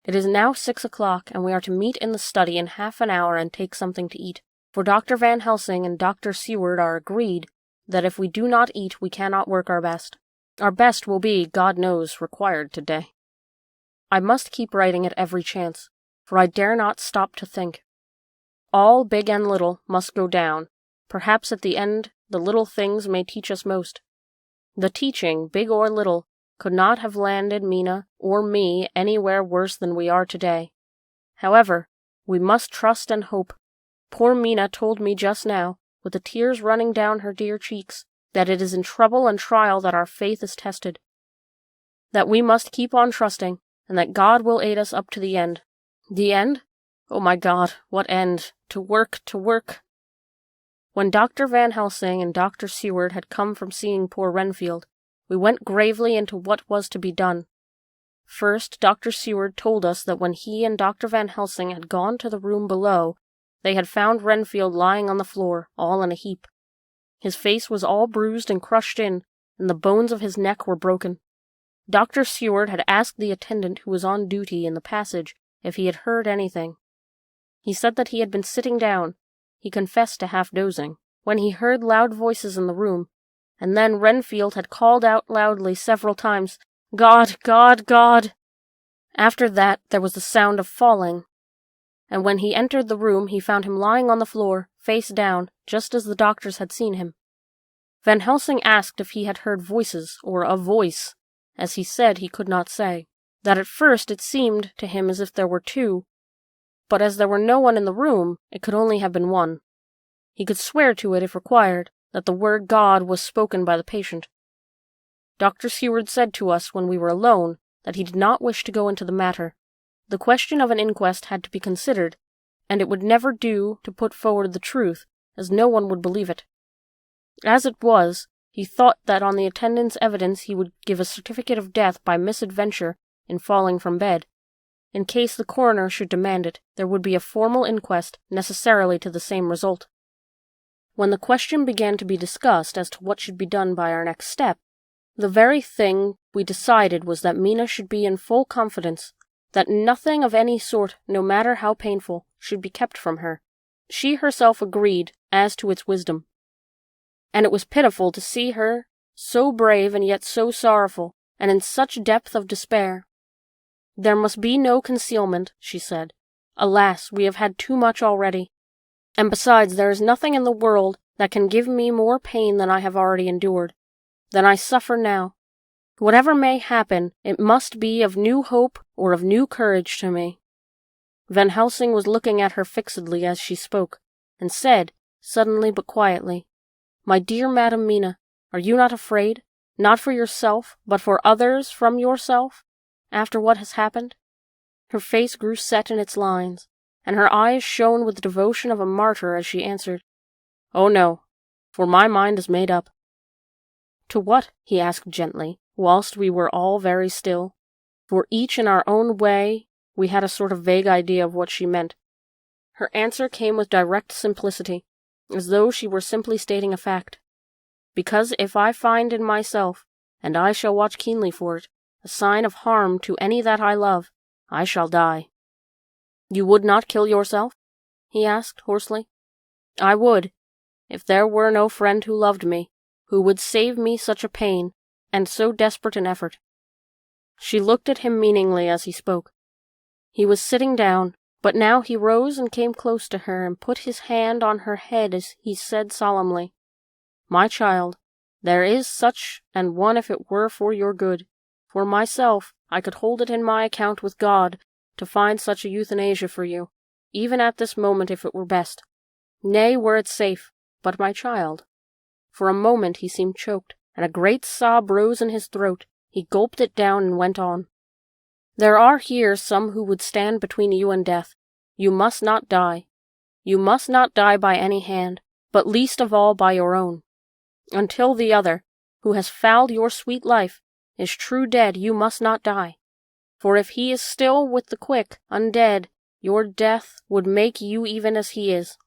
It is now 6 o'clock, and we are to meet in the study in half an hour and take something to eat, for Dr. Van Helsing and Dr. Seward are agreed that if we do not eat we cannot work our best. Our best will be, God knows, required today. I must keep writing at every chance, for I dare not stop to think. All, big and little, must go down. Perhaps at the end the little things may teach us most. The teaching, big or little, could not have landed Mina or me anywhere worse than we are today. However, we must trust and hope. Poor Mina told me just now, with the tears running down her dear cheeks, that it is in trouble and trial that our faith is tested. That we must keep on trusting, and that God will aid us up to the end. The end? Oh my God, what end? To work, to work. When Dr. Van Helsing and Dr. Seward had come from seeing poor Renfield, we went gravely into what was to be done. First, Dr. Seward told us that when he and Dr. Van Helsing had gone to the room below, they had found Renfield lying on the floor, all in a heap. His face was all bruised and crushed in, and the bones of his neck were broken. Dr. Seward had asked the attendant who was on duty in the passage if he had heard anything. He said that he had been sitting down. He confessed to half dozing, when he heard loud voices in the room, and then Renfield had called out loudly several times, "God, God, God!" After that there was the sound of falling, and when he entered the room he found him lying on the floor, face down, just as the doctors had seen him. Van Helsing asked if he had heard voices, or a voice, as he said he could not say, that at first it seemed to him as if there were two, but as there were no one in the room, it could only have been one. He could swear to it, if required, that the word God was spoken by the patient. Dr. Seward said to us when we were alone that he did not wish to go into the matter. The question of an inquest had to be considered, and it would never do to put forward the truth, as no one would believe it. As it was, he thought that on the attendant's evidence he would give a certificate of death by misadventure in falling from bed. In case the coroner should demand it, there would be a formal inquest, necessarily to the same result. When the question began to be discussed as to what should be done by our next step, the very thing we decided was that Mina should be in full confidence, that nothing of any sort, no matter how painful, should be kept from her. She herself agreed as to its wisdom. And it was pitiful to see her, so brave and yet so sorrowful, and in such depth of despair. There must be no concealment, she said. Alas, we have had too much already. And besides, there is nothing in the world that can give me more pain than I have already endured, than I suffer now. Whatever may happen, it must be of new hope or of new courage to me. Van Helsing was looking at her fixedly as she spoke, and said, suddenly but quietly, "My dear Madam Mina, are you not afraid, not for yourself, but for others from yourself, after what has happened?" Her face grew set in its lines, and her eyes shone with the devotion of a martyr as she answered, "Oh no, for my mind is made up." "To what?" he asked gently, whilst we were all very still, for each in our own way we had a sort of vague idea of what she meant. Her answer came with direct simplicity, as though she were simply stating a fact. "Because if I find in myself, and I shall watch keenly for it, a sign of harm to any that I love, I shall die." "You would not kill yourself?" he asked hoarsely. "I would, if there were no friend who loved me, who would save me such a pain, and so desperate an effort." She looked at him meaningly as he spoke. He was sitting down, but now he rose and came close to her and put his hand on her head as he said solemnly, "My child, there is such an one if it were for your good. For myself, I could hold it in my account with God to find such a euthanasia for you, even at this moment if it were best. Nay, were it safe, but my child—" For a moment he seemed choked, and a great sob rose in his throat. He gulped it down and went on. "There are here some who would stand between you and death. You must not die. You must not die by any hand, but least of all by your own. Until the other, who has fouled your sweet life, is true dead, you must not die. For if he is still with the quick, undead, your death would make you even as he is.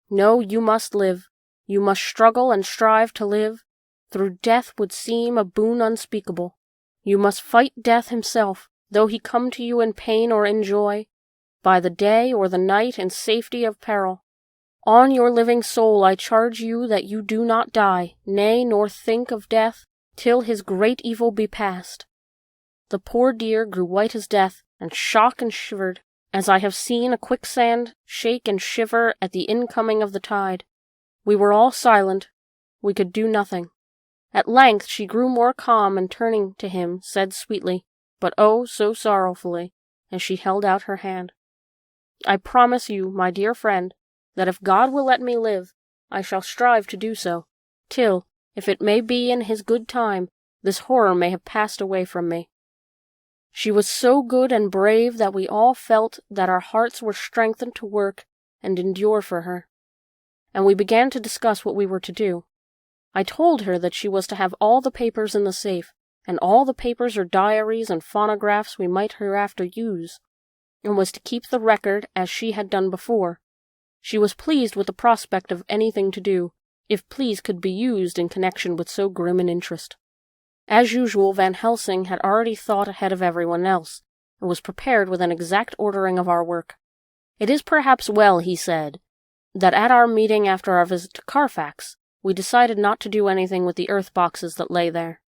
No, you must live. You must struggle and strive to live, through death would seem a boon unspeakable. You must fight death himself, though he come to you in pain or in joy, by the day or the night in safety of peril. On your living soul I charge you that you do not die, nay, nor think of death, till his great evil be past." The poor dear grew white as death, and shook and shivered, as I have seen a quicksand shake and shiver at the incoming of the tide. We were all silent. We could do nothing. At length she grew more calm, and turning to him, said sweetly, but oh, so sorrowfully, as she held out her hand, "I promise you, my dear friend, that if God will let me live, I shall strive to do so, till, if it may be in his good time, this horror may have passed away from me." She was so good and brave that we all felt that our hearts were strengthened to work and endure for her, and we began to discuss what we were to do. I told her that she was to have all the papers in the safe, and all the papers or diaries and phonographs we might hereafter use, and was to keep the record as she had done before. She was pleased with the prospect of anything to do, if please could be used in connection with so grim an interest. As usual, Van Helsing had already thought ahead of everyone else, and was prepared with an exact ordering of our work. "It is perhaps well," he said, "that at our meeting after our visit to Carfax, we decided not to do anything with the earth boxes that lay there.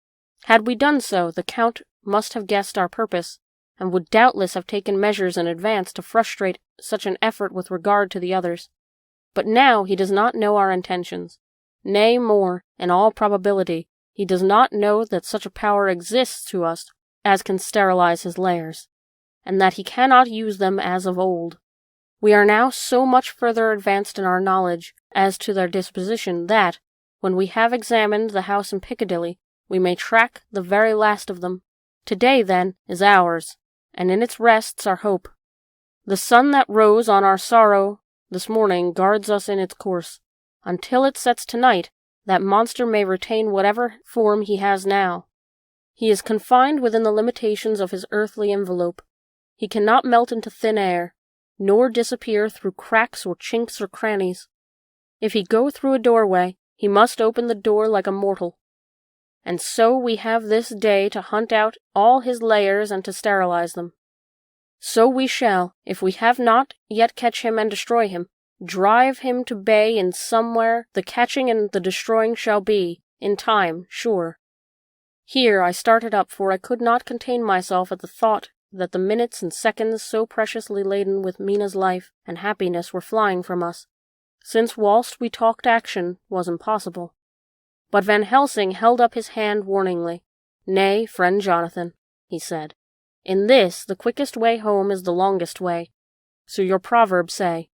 Had we done so, the Count must have guessed our purpose, and would doubtless have taken measures in advance to frustrate such an effort with regard to the others. But now he does not know our intentions. Nay, more, in all probability, he does not know that such a power exists to us as can sterilize his lairs, and that he cannot use them as of old. We are now so much further advanced in our knowledge as to their disposition that, when we have examined the house in Piccadilly, we may track the very last of them, Today, then, is ours, and in its rests our hope. The sun that rose on our sorrow this morning guards us in its course. Until it sets tonight, that monster may retain whatever form he has now. He is confined within the limitations of his earthly envelope. He cannot melt into thin air, nor disappear through cracks or chinks or crannies. If he go through a doorway, he must open the door like a mortal. And so we have this day to hunt out all his lairs and to sterilize them. So we shall, if we have not yet catch him and destroy him, drive him to bay in somewhere the catching and the destroying shall be, in time, sure. Here I started up, for I could not contain myself at the thought that the minutes and seconds so preciously laden with Mina's life and happiness were flying from us, since whilst we talked action was impossible. But Van Helsing held up his hand warningly. "Nay, friend Jonathan," he said, "in this the quickest way home is the longest way. So your proverbs say.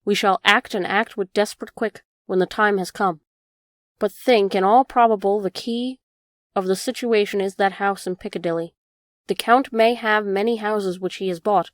We shall act and act with desperate quick when the time has come. But think, in all probable the key of the situation is that house in Piccadilly. The Count may have many houses which he has bought.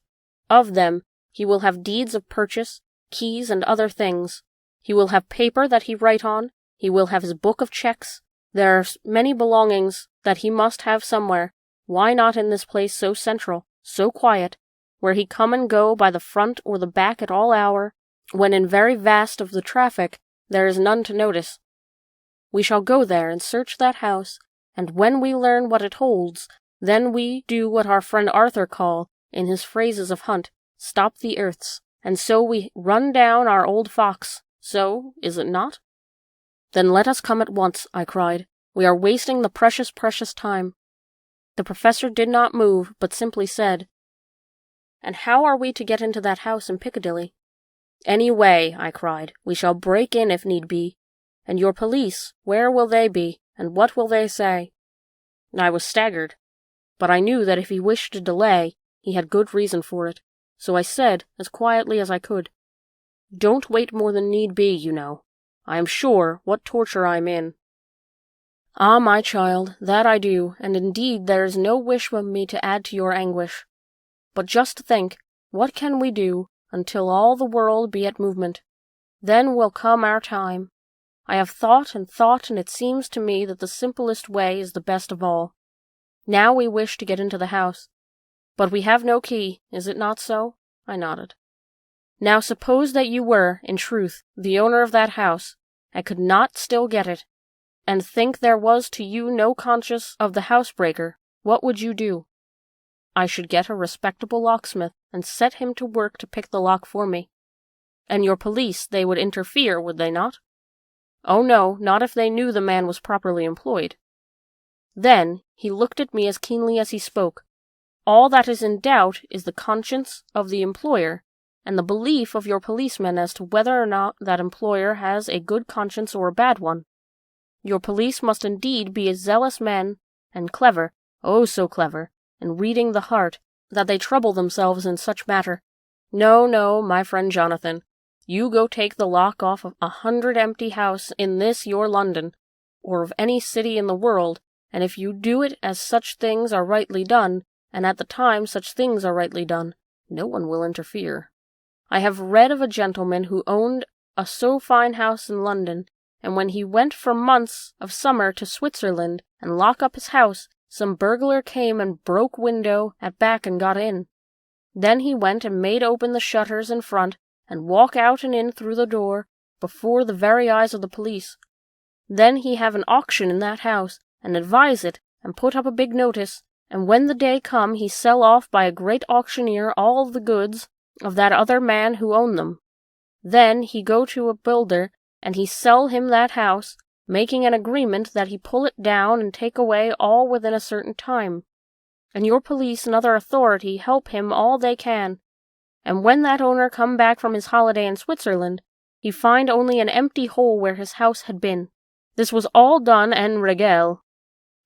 Of them he will have deeds of purchase, keys, and other things. He will have paper that he write on. He will have his book of checks. There are many belongings that he must have somewhere. Why not in this place so central, so quiet, where he come and go by the front or the back at all hour, when in very vast of the traffic there is none to notice? We shall go there and search that house, and when we learn what it holds, then we do what our friend Arthur call, in his phrases of hunt, stop the earths, and so we run down our old fox. So, is it not?" "Then let us come at once," I cried. "We are wasting the precious, precious time." The professor did not move, but simply said, "And how are we to get into that house in Piccadilly?" "Any way," I cried. "We shall break in if need be. And your police, where will they be, and what will they say?" I was staggered, but I knew that if he wished to delay, he had good reason for it, so I said, as quietly as I could, "Don't wait more than need be, you know. I am sure what torture I am in." "Ah, my child, that I do, and indeed there is no wish of me to add to your anguish. But just think, what can we do until all the world be at movement? Then will come our time. I have thought, and it seems to me that the simplest way is the best of all. Now we wish to get into the house. But we have no key, is it not so?" I nodded. "Now suppose that you were, in truth, the owner of that house, and could not still get it, and think there was to you no conscience of the housebreaker, what would you do?" "I should get a respectable locksmith, and set him to work to pick the lock for me." "And your police, they would interfere, would they not?" "Oh no, not if they knew the man was properly employed." Then he looked at me as keenly as he spoke. "All that is in doubt is the conscience of the employer, and the belief of your policeman as to whether or not that employer has a good conscience or a bad one. Your police must indeed be zealous men, and clever, oh so clever, in reading the heart, that they trouble themselves in such matter. No, no, my friend Jonathan, you go take the lock off of 100 empty house in this your London, or of any city in the world, and if you do it as such things are rightly done, and at the time such things are rightly done, no one will interfere. I have read of a gentleman who owned a so fine house in London, and when he went for months of summer to Switzerland and lock up his house, some burglar came and broke window at back and got in. Then he went and made open the shutters in front, and walk out and in through the door, before the very eyes of the police. Then he have an auction in that house, and advise it, and put up a big notice, and when the day come he sell off by a great auctioneer all the goods of that other man who owned them. Then he go to a builder, and he sell him that house, making an agreement that he pull it down and take away all within a certain time. And your police and other authority help him all they can. And when that owner come back from his holiday in Switzerland, he find only an empty hole where his house had been. This was all done en règle,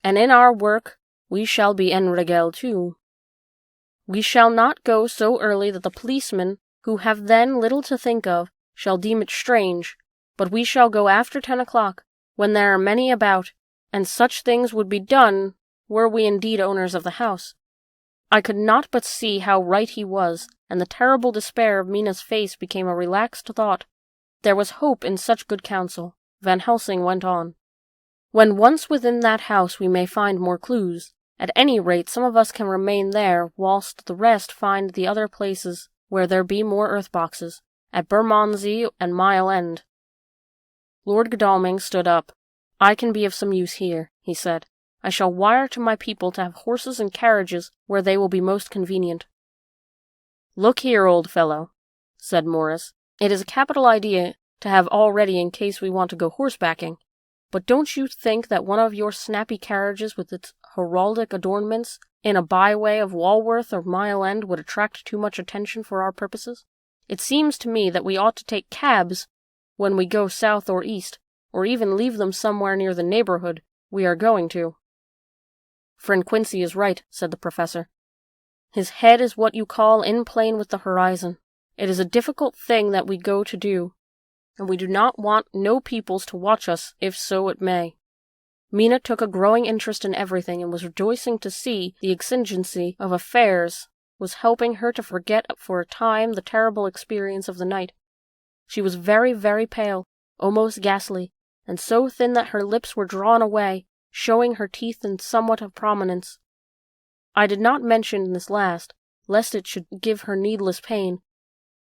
and in our work we shall be en règle too. We shall not go so early that the policemen, who have then little to think of, shall deem it strange, but we shall go after 10 o'clock, when there are many about, and such things would be done were we indeed owners of the house. I could not but see how right he was, and the terrible despair of Mina's face became a relaxed thought. There was hope in such good counsel. Van Helsing went on. When once within that house we may find more clues. At any rate, some of us can remain there, whilst the rest find the other places where there be more earth-boxes, at Bermondsey and Mile End. Lord Godalming stood up. I can be of some use here, he said. I shall wire to my people to have horses and carriages where they will be most convenient. Look here, old fellow, said Morris. It is a capital idea to have all ready in case we want to go horsebacking. But don't you think that one of your snappy carriages with its heraldic adornments in a byway of Walworth or Mile End would attract too much attention for our purposes? It seems to me that we ought to take cabs when we go south or east, or even leave them somewhere near the neighborhood we are going to. Friend Quincy is right, said the professor. His head is what you call in plane with the horizon. It is a difficult thing that we go to do, and we do not want no peoples to watch us, if so it may. Mina took a growing interest in everything, and was rejoicing to see the exigency of affairs was helping her to forget for a time the terrible experience of the night. She was very, very pale, almost ghastly, and so thin that her lips were drawn away, showing her teeth in somewhat of prominence. I did not mention this last, lest it should give her needless pain,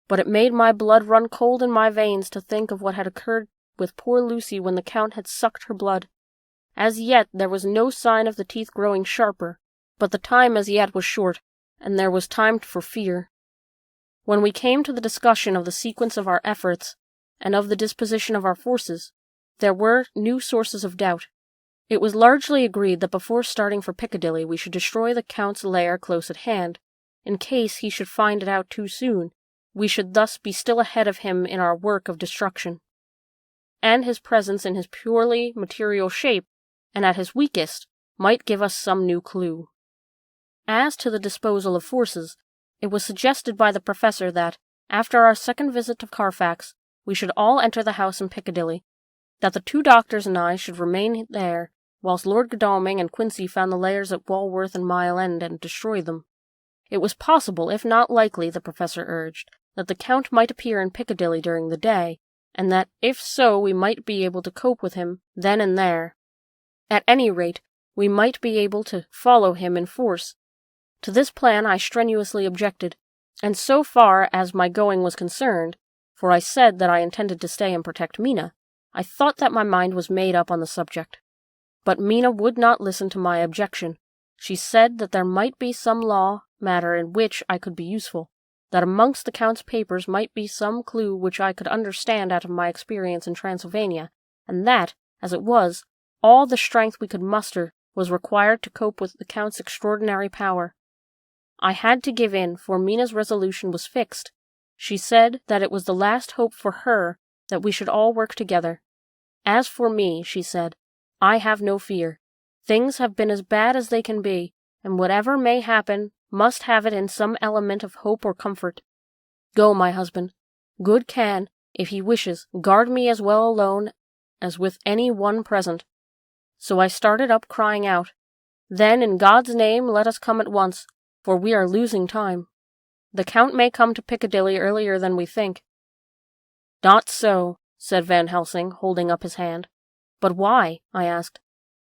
but it made my blood run cold in my veins to think of what had occurred with poor Lucy when the Count had sucked her blood. As yet there was no sign of the teeth growing sharper, but the time as yet was short, and there was time for fear. When we came to the discussion of the sequence of our efforts, and of the disposition of our forces, there were new sources of doubt. It was largely agreed that before starting for Piccadilly we should destroy the Count's lair close at hand. In case he should find it out too soon, we should thus be still ahead of him in our work of destruction. And his presence in his purely material shape, and at his weakest, might give us some new clue. As to the disposal of forces, it was suggested by the professor that, after our second visit to Carfax, we should all enter the house in Piccadilly, that the 2 doctors and I should remain there, whilst Lord Godalming and Quincy found the lairs at Walworth and Mile End and destroyed them. It was possible, if not likely, the professor urged, that the Count might appear in Piccadilly during the day, and that if so we might be able to cope with him then and there. At any rate, we might be able to follow him in force. To this plan I strenuously objected, and so far as my going was concerned, for I said that I intended to stay and protect Mina, I thought that my mind was made up on the subject. But Mina would not listen to my objection. She said that there might be some law matter in which I could be useful, that amongst the Count's papers might be some clue which I could understand out of my experience in Transylvania, and that, as it was, all the strength we could muster was required to cope with the Count's extraordinary power. I had to give in, for Mina's resolution was fixed. She said that it was the last hope for her that we should all work together. As for me, she said, I have no fear. Things have been as bad as they can be, and whatever may happen must have it in some element of hope or comfort. Go, my husband. Good can, if he wishes, guard me as well alone as with any one present. So I started up, crying out, Then, in God's name, let us come at once, for we are losing time. The Count may come to Piccadilly earlier than we think. Not so, said Van Helsing, holding up his hand. But why? I asked.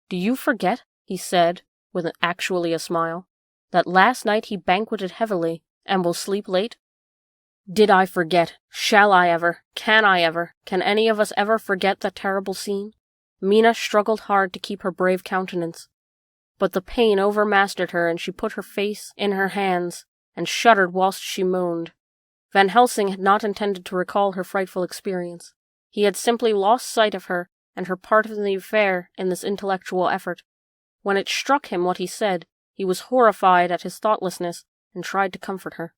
Do you forget, he said, with actually a smile, that last night he banqueted heavily, and will sleep late? Did I forget? Shall I ever? Can I ever? Can any of us ever forget that terrible scene? Mina struggled hard to keep her brave countenance, but the pain overmastered her, and she put her face in her hands, and shuddered whilst she moaned. Van Helsing had not intended to recall her frightful experience. He had simply lost sight of her and her part of the affair in this intellectual effort. When it struck him what he said, he was horrified at his thoughtlessness, and tried to comfort her.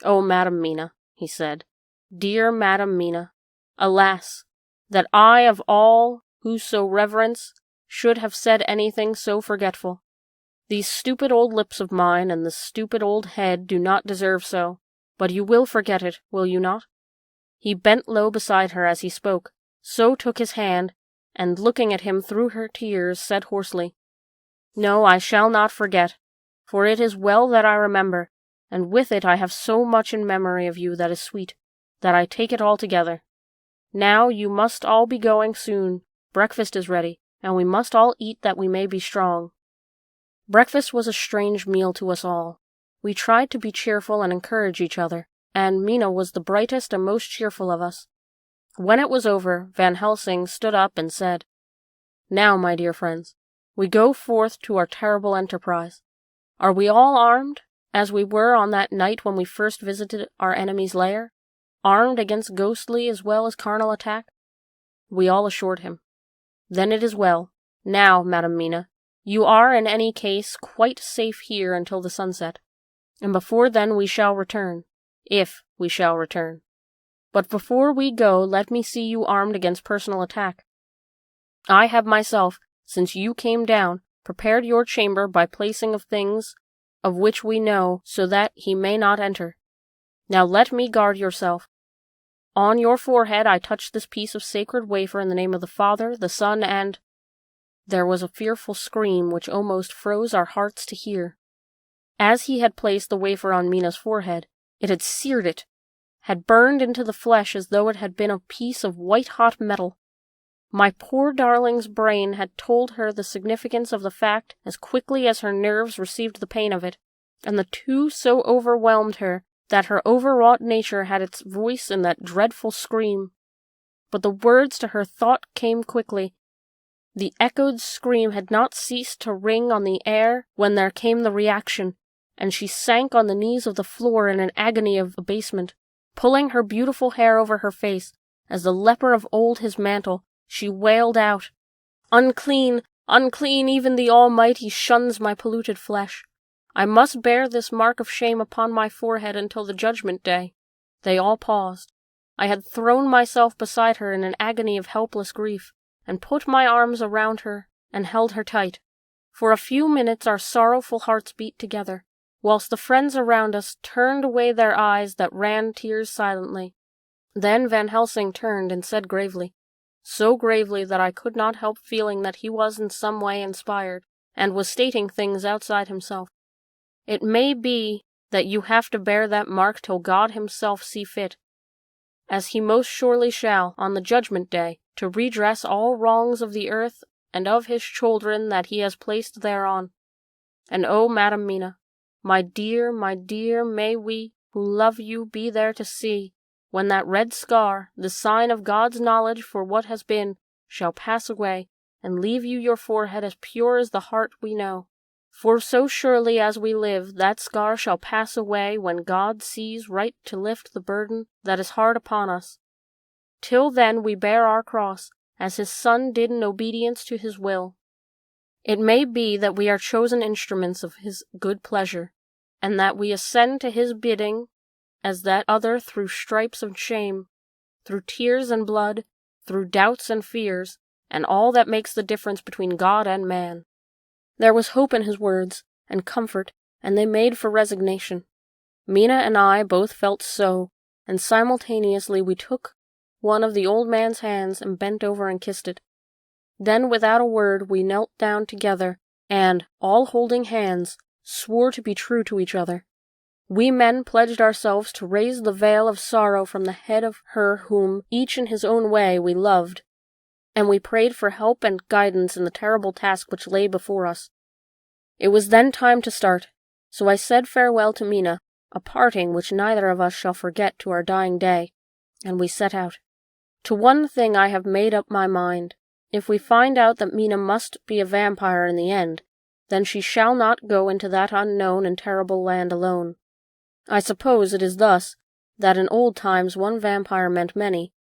Oh, Madam Mina, he said, dear Madam Mina, alas, that I of all who so reverence should have said anything so forgetful. These stupid old lips of mine and this stupid old head do not deserve so, but you will forget it, will you not? He bent low beside her as he spoke, so took his hand, and looking at him through her tears, said hoarsely, No, I shall not forget, for it is well that I remember, and with it I have so much in memory of you that is sweet, that I take it all together. Now you must all be going soon. Breakfast is ready, and we must all eat that we may be strong. Breakfast was a strange meal to us all. We tried to be cheerful and encourage each other, and Mina was the brightest and most cheerful of us. When it was over, Van Helsing stood up and said, "Now, my dear friends, we go forth to our terrible enterprise. Are we all armed, as we were on that night when we first visited our enemy's lair, armed against ghostly as well as carnal attack?" We all assured him. "Then it is well. Now, Madam Mina, you are in any case quite safe here until the sunset, and before then we shall return, if we shall return. But before we go, let me see you armed against personal attack. I have myself, since you came down, prepared your chamber by placing of things of which we know, so that he may not enter. Now let me guard yourself. On your forehead I touch this piece of sacred wafer in the name of the Father, the Son, and—" There was a fearful scream which almost froze our hearts to hear. As he had placed the wafer on Mina's forehead, it had seared it, had burned into the flesh as though it had been a piece of white-hot metal. My poor darling's brain had told her the significance of the fact as quickly as her nerves received the pain of it, and the two so overwhelmed her that her overwrought nature had its voice in that dreadful scream. But the words to her thought came quickly. The echoed scream had not ceased to ring on the air when there came the reaction, and she sank on the knees of the floor in an agony of abasement. Pulling her beautiful hair over her face, as the leper of old his mantle, she wailed out, "Unclean, unclean, even the Almighty shuns my polluted flesh. I must bear this mark of shame upon my forehead until the judgment day." They all paused. I had thrown myself beside her in an agony of helpless grief, and put my arms around her and held her tight. For a few minutes our sorrowful hearts beat together, whilst the friends around us turned away their eyes that ran tears silently. Then Van Helsing turned and said gravely, so gravely that I could not help feeling that he was in some way inspired, and was stating things outside himself. "It may be that you have to bear that mark till God himself see fit, as he most surely shall on the judgment day, to redress all wrongs of the earth and of his children that he has placed thereon. And oh, Madam Mina, my dear, may we, who love you, be there to see, when that red scar, the sign of God's knowledge for what has been, shall pass away, and leave you your forehead as pure as the heart we know. For so surely as we live, that scar shall pass away when God sees right to lift the burden that is hard upon us. Till then we bear our cross, as his Son did in obedience to his will. It may be that we are chosen instruments of his good pleasure, and that we ascend to his bidding as that other through stripes and shame, through tears and blood, through doubts and fears, and all that makes the difference between God and man. There was hope in his words, and comfort, and they made for resignation. Mina and I both felt so, and simultaneously we took one of the old man's hands and bent over and kissed it. Then without a word we knelt down together, and, all holding hands, swore to be true to each other. We men pledged ourselves to raise the veil of sorrow from the head of her whom, each in his own way, we loved, and we prayed for help and guidance in the terrible task which lay before us. It was then time to start, so I said farewell to Mina, a parting which neither of us shall forget to our dying day, and we set out. To one thing I have made up my mind. If we find out that Mina must be a vampire in the end, then she shall not go into that unknown and terrible land alone. I suppose it is thus that in old times one vampire meant many.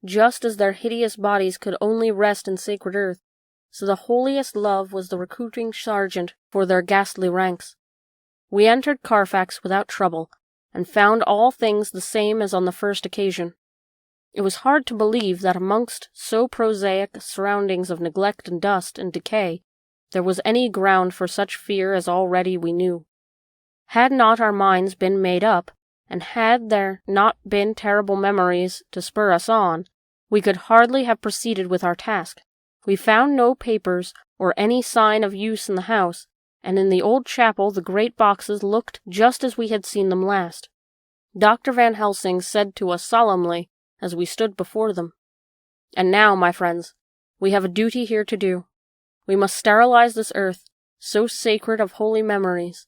Just as their hideous bodies could only rest in sacred earth, so the holiest love was the recruiting sergeant for their ghastly ranks. We entered Carfax without trouble, and found all things the same as on the first occasion. It was hard to believe that amongst so prosaic surroundings of neglect and dust and decay, there was any ground for such fear as already we knew. Had not our minds been made up, and had there not been terrible memories to spur us on, we could hardly have proceeded with our task. We found no papers or any sign of use in the house, and in the old chapel the great boxes looked just as we had seen them last. Dr. Van Helsing said to us solemnly as we stood before them, "And now, my friends, we have a duty here to do. We must sterilize this earth, so sacred of holy memories,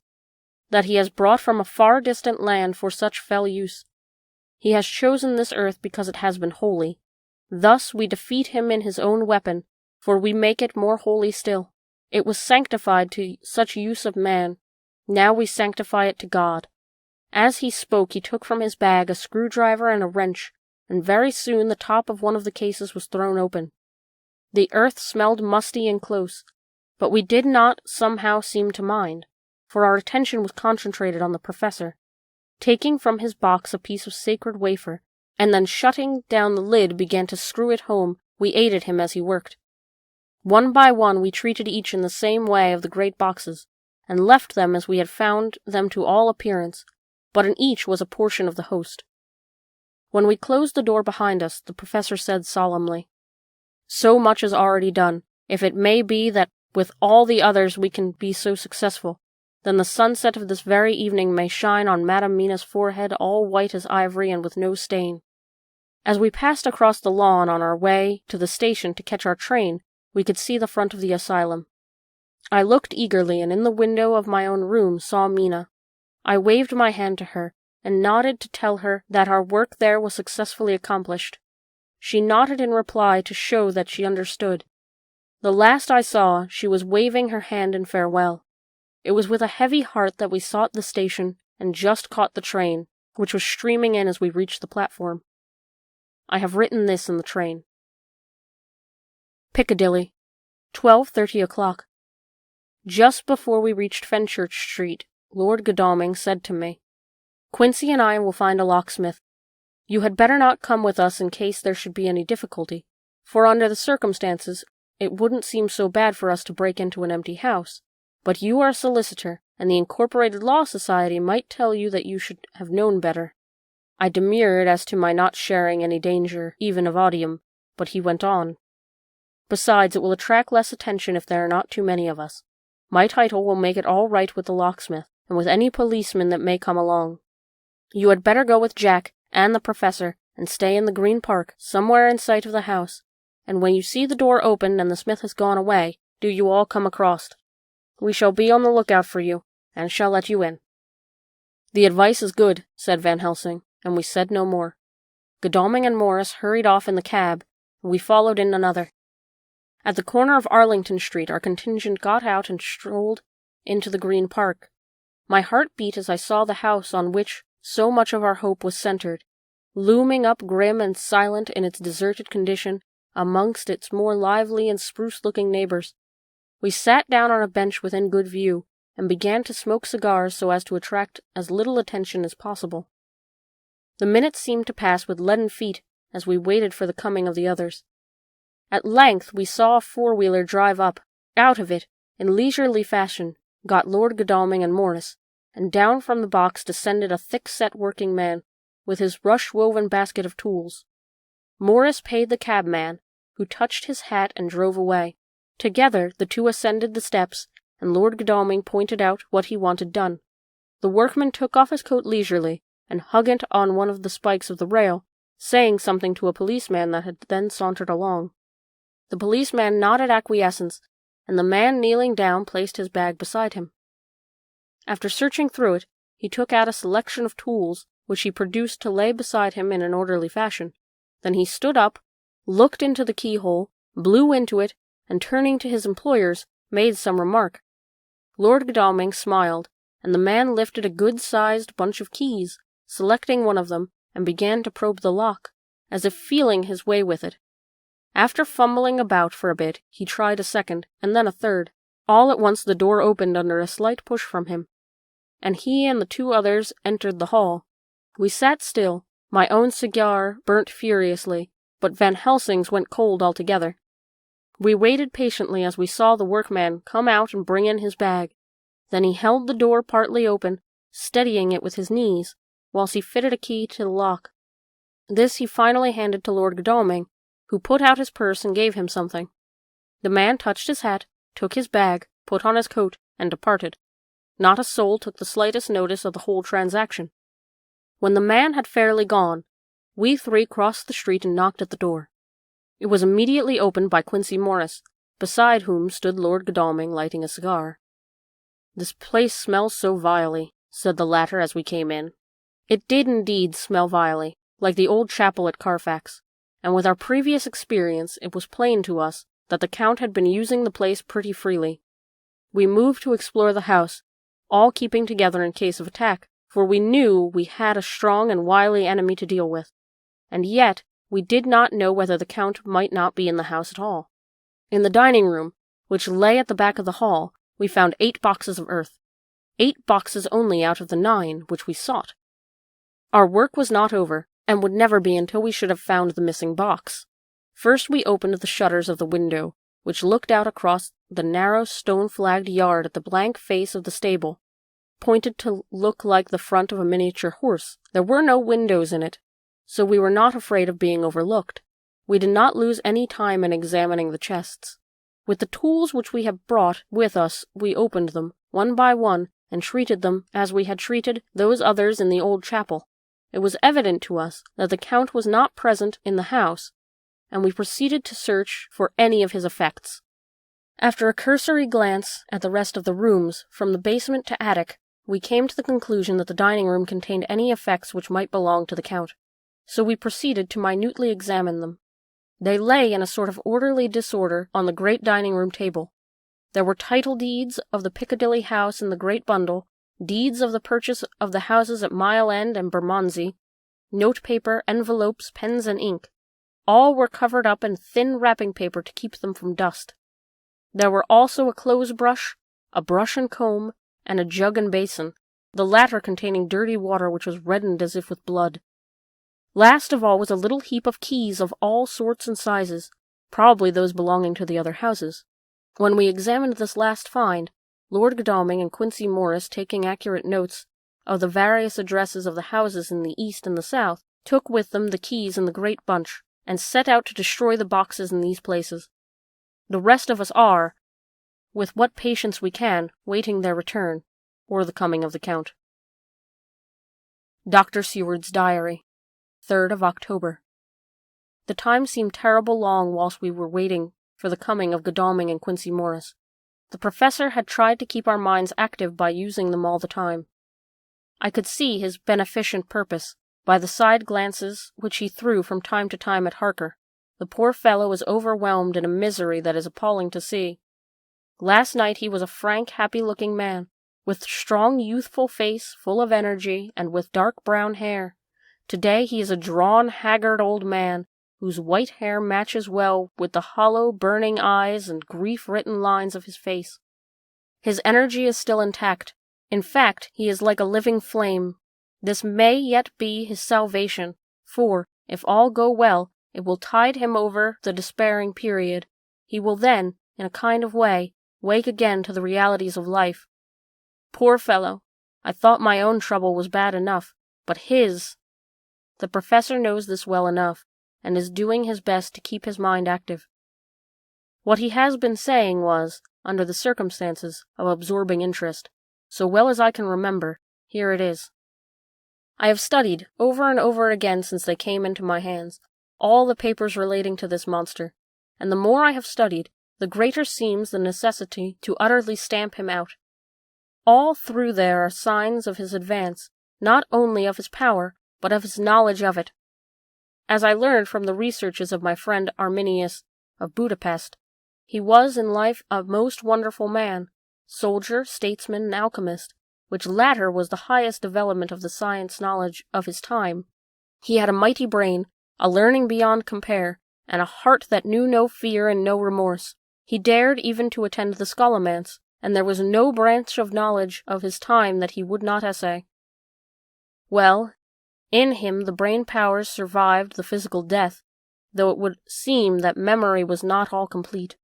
that he has brought from a far distant land for such fell use. He has chosen this earth because it has been holy. Thus we defeat him in his own weapon, for we make it more holy still. It was sanctified to such use of man. Now we sanctify it to God." As he spoke, he took from his bag a screwdriver and a wrench, and very soon the top of one of the cases was thrown open. The earth smelled musty and close, but we did not somehow seem to mind, for our attention was concentrated on the professor. Taking from his box a piece of sacred wafer, and then shutting down the lid began to screw it home, we aided him as he worked. One by one we treated each in the same way of the great boxes, and left them as we had found them to all appearance, but in each was a portion of the host. When we closed the door behind us, the professor said solemnly, "So much is already done. If it may be that with all the others we can be so successful, then the sunset of this very evening may shine on Madam Mina's forehead all white as ivory and with no stain." As we passed across the lawn on our way to the station to catch our train, we could see the front of the asylum. I looked eagerly, and in the window of my own room saw Mina. I waved my hand to her, and nodded to tell her that our work there was successfully accomplished. She nodded in reply to show that she understood. The last I saw, she was waving her hand in farewell. It was with a heavy heart that we sought the station and just caught the train, which was streaming in as we reached the platform. I have written this in the train. Piccadilly, 12:30 o'clock. Just before we reached Fenchurch Street, Lord Godalming said to me, "Quincy and I will find a locksmith. You had better not come with us in case there should be any difficulty, for under the circumstances it wouldn't seem so bad for us to break into an empty house. But you are a solicitor, and the Incorporated Law Society might tell you that you should have known better." I demurred as to my not sharing any danger, even of odium, but he went on. "Besides, it will attract less attention if there are not too many of us. My title will make it all right with the locksmith, and with any policeman that may come along. You had better go with Jack and the professor, and stay in the Green Park, somewhere in sight of the house, and when you see the door opened and the smith has gone away, do you all come across. We shall be on the lookout for you, and shall let you in." "The advice is good," said Van Helsing, and we said no more. Godalming and Morris hurried off in the cab, and we followed in another. At the corner of Arlington Street, our contingent got out and strolled into the Green Park. My heart beat as I saw the house on which so much of our hope was centered, looming up grim and silent in its deserted condition amongst its more lively and spruce-looking neighbors. We sat down on a bench within good view, and began to smoke cigars so as to attract as little attention as possible. The minutes seemed to pass with leaden feet as we waited for the coming of the others. At length we saw a four-wheeler drive up. Out of it, in leisurely fashion, got Lord Godalming and Morris, and down from the box descended a thick-set working man, with his rush-woven basket of tools. Morris paid the cabman, who touched his hat and drove away. Together the two ascended the steps, and Lord Godalming pointed out what he wanted done. The workman took off his coat leisurely, and hung it on one of the spikes of the rail, saying something to a policeman that had then sauntered along. The policeman nodded acquiescence, and the man kneeling down placed his bag beside him. After searching through it, he took out a selection of tools, which he produced to lay beside him in an orderly fashion. Then he stood up, looked into the keyhole, blew into it, and turning to his employers, made some remark. Lord Godalming smiled, and the man lifted a good-sized bunch of keys, selecting one of them, and began to probe the lock, as if feeling his way with it. After fumbling about for a bit, he tried a second, and then a third. All at once the door opened under a slight push from him, and he and the two others entered the hall. We sat still. My own cigar burnt furiously, but Van Helsing's went cold altogether. We waited patiently as we saw the workman come out and bring in his bag. Then he held the door partly open, steadying it with his knees, whilst he fitted a key to the lock. This he finally handed to Lord Godalming, who put out his purse and gave him something. The man touched his hat, took his bag, put on his coat, and departed. Not a soul took the slightest notice of the whole transaction. When the man had fairly gone, we three crossed the street and knocked at the door. It was immediately opened by Quincey Morris, beside whom stood Lord Godalming lighting a cigar. "This place smells so vilely," said the latter as we came in. It did indeed smell vilely, like the old chapel at Carfax, and with our previous experience it was plain to us that the Count had been using the place pretty freely. We moved to explore the house, all keeping together in case of attack, for we knew we had a strong and wily enemy to deal with, and yet we did not know whether the Count might not be in the house at all. In the dining room, which lay at the back of the hall, we found 8 boxes of earth. 8 boxes only out of the 9 which we sought. Our work was not over, and would never be until we should have found the missing box. First we opened the shutters of the window, which looked out across the narrow stone-flagged yard at the blank face of the stable, pointed to look like the front of a miniature horse. There were no windows in it, so we were not afraid of being overlooked. We did not lose any time in examining the chests. With the tools which we had brought with us, we opened them, one by one, and treated them as we had treated those others in the old chapel. It was evident to us that the Count was not present in the house, and we proceeded to search for any of his effects. After a cursory glance at the rest of the rooms, from the basement to attic, we came to the conclusion that the dining room contained any effects which might belong to the Count, so we proceeded to minutely examine them. They lay in a sort of orderly disorder on the great dining room table. There were title deeds of the Piccadilly house in the great bundle, deeds of the purchase of the houses at Mile End and Bermondsey, note-paper, envelopes, pens, and ink. All were covered up in thin wrapping paper to keep them from dust. There were also a clothes-brush, a brush and comb, and a jug and basin, the latter containing dirty water which was reddened as if with blood. Last of all was a little heap of keys of all sorts and sizes, probably those belonging to the other houses. When we examined this last find, Lord Godalming and Quincey Morris, taking accurate notes of the various addresses of the houses in the east and the south, took with them the keys in the great bunch, and set out to destroy the boxes in these places. The rest of us are, with what patience we can, waiting their return, or the coming of the Count. Dr. Seward's Diary, 3rd of October. The time seemed terrible long whilst we were waiting for the coming of Godalming and Quincey Morris. The professor had tried to keep our minds active by using them all the time. I could see his beneficent purpose by the side glances which he threw from time to time at Harker. The poor fellow was overwhelmed in a misery that is appalling to see. Last night he was a frank, happy-looking man, with strong, youthful face, full of energy, and with dark brown hair. Today he is a drawn, haggard old man, whose white hair matches well with the hollow, burning eyes and grief-written lines of his face. His energy is still intact. In fact, he is like a living flame. This may yet be his salvation, for, if all go well, it will tide him over the despairing period. He will then, in a kind of way, wake again to the realities of life. Poor fellow! I thought my own trouble was bad enough, but his— The professor knows this well enough, and is doing his best to keep his mind active. What he has been saying was, under the circumstances, of absorbing interest. So well as I can remember, here it is. I have studied, over and over again since they came into my hands, all the papers relating to this monster, and the more I have studied, the greater seems the necessity to utterly stamp him out. All through there are signs of his advance, not only of his power, but of his knowledge of it. As I learned from the researches of my friend Arminius of Budapest, he was in life a most wonderful man, soldier, statesman, and alchemist, which latter was the highest development of the science knowledge of his time. He had a mighty brain, a learning beyond compare, and a heart that knew no fear and no remorse. He dared even to attend the scholomance, and there was no branch of knowledge of his time that he would not essay. Well, in him the brain powers survived the physical death, though it would seem that memory was not all complete.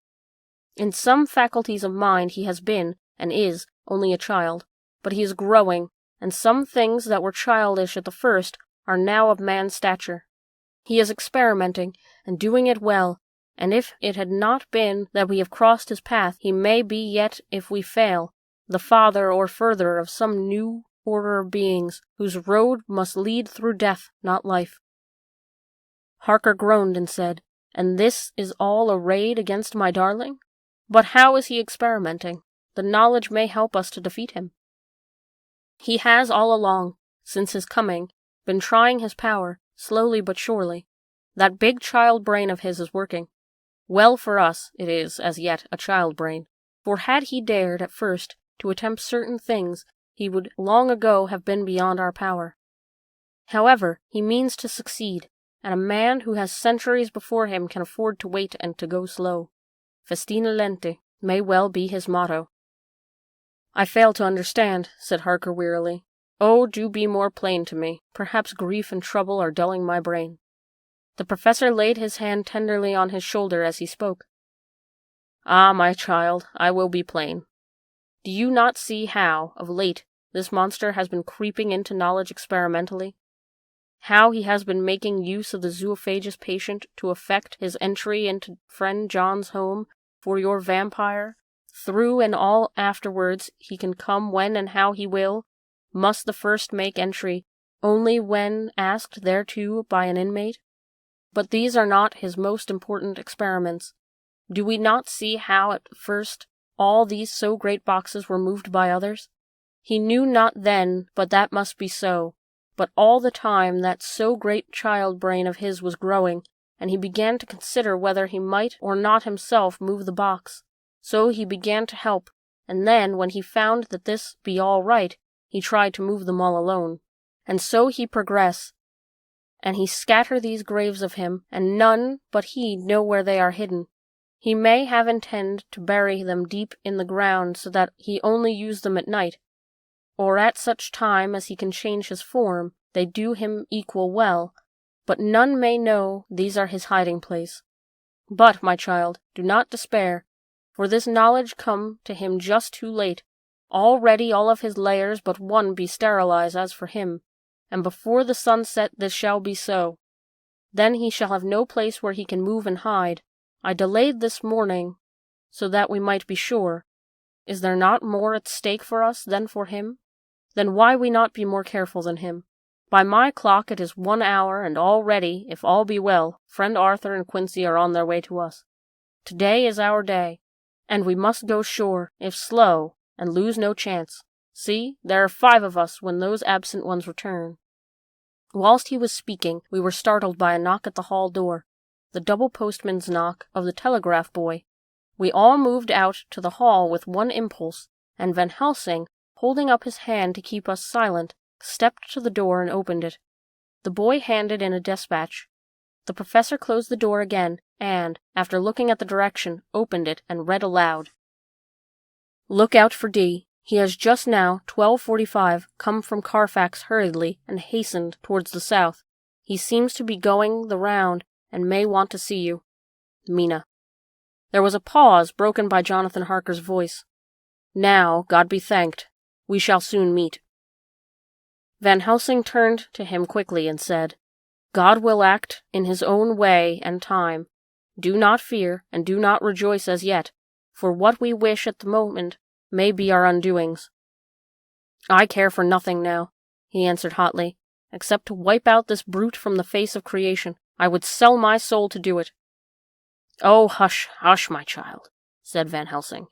In some faculties of mind he has been, and is, only a child, but he is growing, and some things that were childish at the first are now of man's stature. He is experimenting, and doing it well, and if it had not been that we have crossed his path, he may be yet, if we fail, the father or furtherer of some new order of beings, whose road must lead through death, not life." Harker groaned and said, "And this is all a raid against my darling? But how is he experimenting? The knowledge may help us to defeat him." "He has all along, since his coming, been trying his power, slowly but surely. That big child brain of his is working. Well for us it is, as yet, a child brain, for had he dared, at first, to attempt certain things, he would long ago have been beyond our power. However, he means to succeed, and a man who has centuries before him can afford to wait and to go slow. Festina lente may well be his motto." "I fail to understand," said Harker wearily. "Oh, do be more plain to me. Perhaps grief and trouble are dulling my brain." The professor laid his hand tenderly on his shoulder as he spoke. "Ah, my child, I will be plain. Do you not see how, of late, this monster has been creeping into knowledge experimentally? How he has been making use of the zoophagous patient to effect his entry into friend John's home for your vampire? Through and all afterwards he can come when and how he will, must the first make entry only when asked thereto by an inmate? But these are not his most important experiments. Do we not see how at first all these so great boxes were moved by others? He knew not then but that must be so, but all the time that so great child brain of his was growing, and he began to consider whether he might or not himself move the box. So he began to help, and then, when he found that this be all right, he tried to move them all alone. And so he progress, and he scatter these graves of him, and none but he know where they are hidden. He may have intend to bury them deep in the ground so that he only use them at night, or at such time as he can change his form, they do him equal well, but none may know these are his hiding place. But, my child, do not despair, for this knowledge come to him just too late. Already all of his layers but one be sterilized as for him, and before the sun set this shall be so. Then he shall have no place where he can move and hide. I delayed this morning, so that we might be sure. Is there not more at stake for us than for him? Then why we not be more careful than him? By my clock it is 1 hour, and already, if all be well, friend Arthur and Quincy are on their way to us. Today is our day, and we must go sure, if slow, and lose no chance. See, there are 5 of us when those absent ones return." Whilst he was speaking, we were startled by a knock at the hall door, the double postman's knock of the telegraph boy. We all moved out to the hall with one impulse, and Van Helsing, holding up his hand to keep us silent, stepped to the door and opened it. The boy handed in a despatch. The professor closed the door again, and, after looking at the direction, opened it and read aloud. "Look out for D. He has just now, 12:45, come from Carfax hurriedly and hastened towards the south. He seems to be going the round and may want to see you. Mina." There was a pause, broken by Jonathan Harker's voice. "Now, God be thanked, we shall soon meet." Van Helsing turned to him quickly and said, "God will act in his own way and time. Do not fear, and do not rejoice as yet, for what we wish at the moment may be our undoings." "I care for nothing now," he answered hotly, "except to wipe out this brute from the face of creation. I would sell my soul to do it." "Oh, hush, hush, my child," said Van Helsing.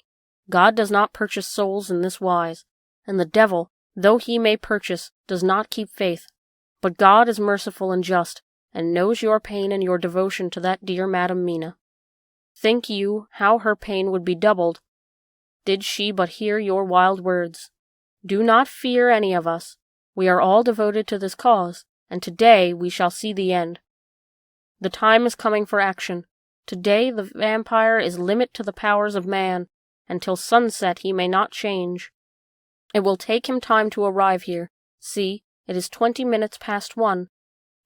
"God does not purchase souls in this wise, and the devil, though he may purchase, does not keep faith. But God is merciful and just, and knows your pain and your devotion to that dear Madam Mina. Think you how her pain would be doubled did she but hear your wild words? Do not fear any of us. We are all devoted to this cause, and today we shall see the end. The time is coming for action. Today the vampire is limit to the powers of man, and till sunset he may not change. It will take him time to arrive here. See, it is 20 minutes past 1,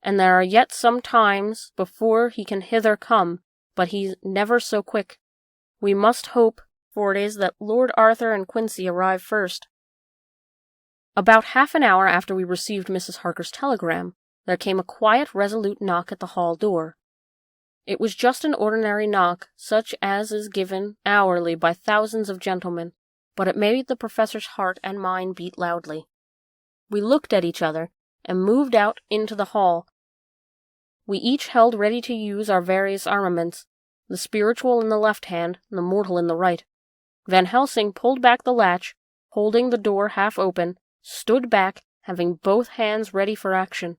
and there are yet some times before he can hither come, but he's never so quick. We must hope, for it is that Lord Arthur and Quincy arrive first." About half an hour after we received Mrs. Harker's telegram, there came a quiet, resolute knock at the hall door. It was just an ordinary knock, such as is given hourly by thousands of gentlemen, but it made the professor's heart and mine beat loudly. We looked at each other, and moved out into the hall. We each held ready to use our various armaments, the spiritual in the left hand, the mortal in the right. Van Helsing pulled back the latch, holding the door half open, stood back, having both hands ready for action.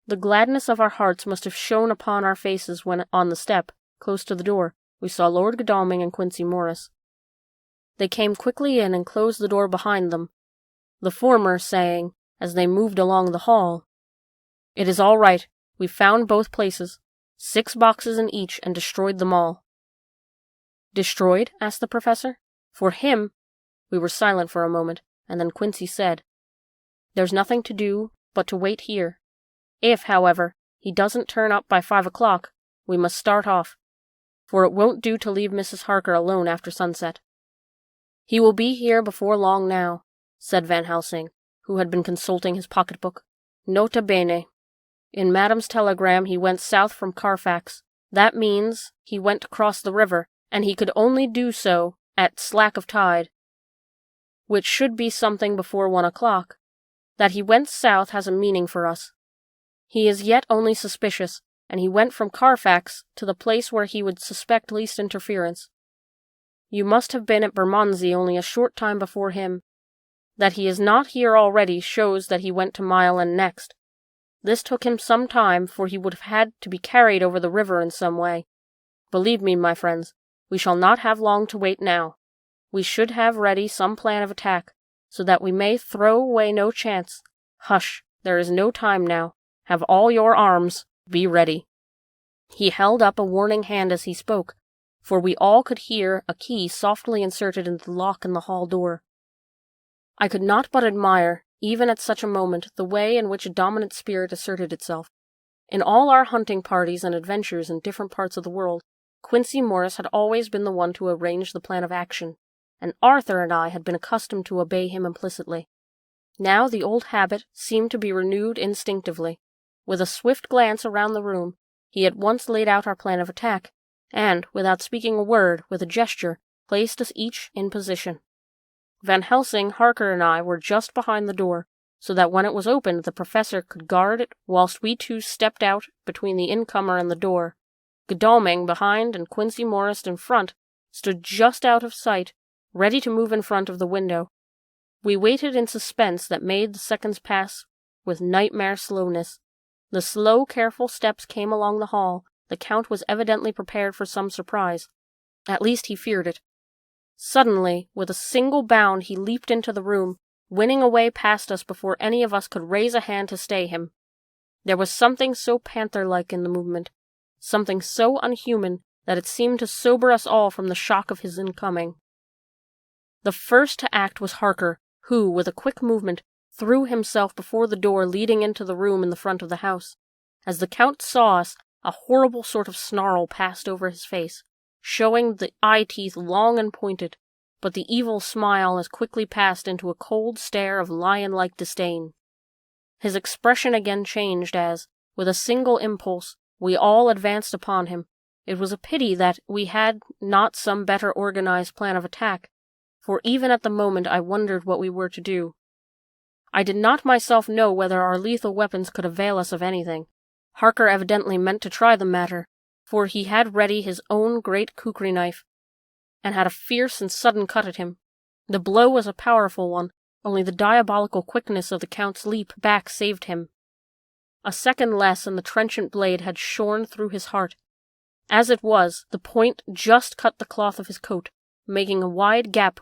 The gladness of our hearts must have shone upon our faces when, on the step, close to the door, we saw Lord Godalming and Quincey Morris. They came quickly in and closed the door behind them, the former saying, as they moved along the hall, "It is all right. We found both places, 6 boxes in each, and destroyed them all." "Destroyed?" asked the professor. "For him—" We were silent for a moment, and then Quincey said, "There's nothing to do but to wait here. If, however, he doesn't turn up by 5 o'clock, we must start off, for it won't do to leave Mrs. Harker alone after sunset." "He will be here before long now," said Van Helsing, who had been consulting his pocketbook. "Nota bene. In Madame's telegram he went south from Carfax. That means he went to cross the river, and he could only do so at slack of tide, which should be something before 1 o'clock. That he went south has a meaning for us. He is yet only suspicious, and he went from Carfax to the place where he would suspect least interference. You must have been at Bermondsey only a short time before him. That he is not here already shows that he went to Mile End next. This took him some time, for he would have had to be carried over the river in some way. Believe me, my friends, we shall not have long to wait now. We should have ready some plan of attack, so that we may throw away no chance. Hush, there is no time now. Have all your arms. Be ready." He held up a warning hand as he spoke, for we all could hear a key softly inserted into the lock in the hall door. I could not but admire, even at such a moment, the way in which a dominant spirit asserted itself. In all our hunting parties and adventures in different parts of the world, Quincey Morris had always been the one to arrange the plan of action, and Arthur and I had been accustomed to obey him implicitly. Now the old habit seemed to be renewed instinctively. With a swift glance around the room, he at once laid out our plan of attack, and, without speaking a word, with a gesture, placed us each in position. Van Helsing, Harker, and I were just behind the door, so that when it was opened the professor could guard it whilst we two stepped out between the incomer and the door. Godalming behind and Quincey Morris in front stood just out of sight, ready to move in front of the window. We waited in suspense that made the seconds pass with nightmare slowness. The slow, careful steps came along the hall. The Count was evidently prepared for some surprise. At least he feared it. Suddenly, with a single bound, he leaped into the room, winning away past us before any of us could raise a hand to stay him. There was something so panther-like in the movement, something so unhuman, that it seemed to sober us all from the shock of his incoming. The first to act was Harker, who, with a quick movement, threw himself before the door leading into the room in the front of the house. As the Count saw us, a horrible sort of snarl passed over his face, showing the eye-teeth long and pointed, but the evil smile as quickly passed into a cold stare of lion-like disdain. His expression again changed as, with a single impulse, we all advanced upon him. It was a pity that we had not some better organized plan of attack, for even at the moment I wondered what we were to do. I did not myself know whether our lethal weapons could avail us of anything. Harker evidently meant to try the matter, for he had ready his own great kukri knife, and had a fierce and sudden cut at him. The blow was a powerful one, only the diabolical quickness of the Count's leap back saved him. A second less and the trenchant blade had shorn through his heart. As it was, the point just cut the cloth of his coat, making a wide gap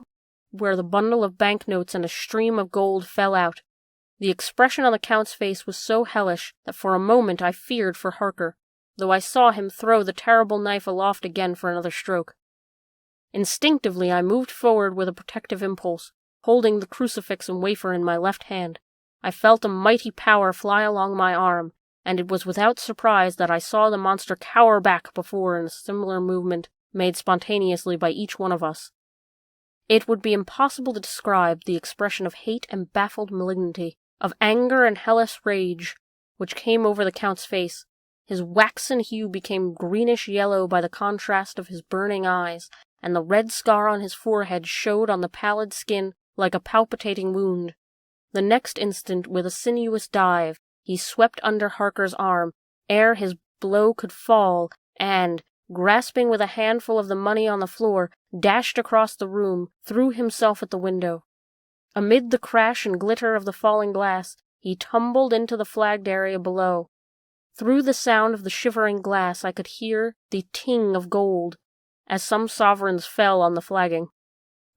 where the bundle of banknotes and a stream of gold fell out. The expression on the Count's face was so hellish that for a moment I feared for Harker, though I saw him throw the terrible knife aloft again for another stroke. Instinctively I moved forward with a protective impulse, holding the crucifix and wafer in my left hand. I felt a mighty power fly along my arm, and it was without surprise that I saw the monster cower back before in a similar movement made spontaneously by each one of us. It would be impossible to describe the expression of hate and baffled malignity, of anger and hellish rage, which came over the Count's face. His waxen hue became greenish-yellow by the contrast of his burning eyes, and the red scar on his forehead showed on the pallid skin like a palpitating wound. The next instant, with a sinuous dive, he swept under Harker's arm, ere his blow could fall, and, grasping with a handful of the money on the floor, dashed across the room, threw himself at the window. Amid the crash and glitter of the falling glass, he tumbled into the flagged area below. Through the sound of the shivering glass I could hear the ting of gold, as some sovereigns fell on the flagging.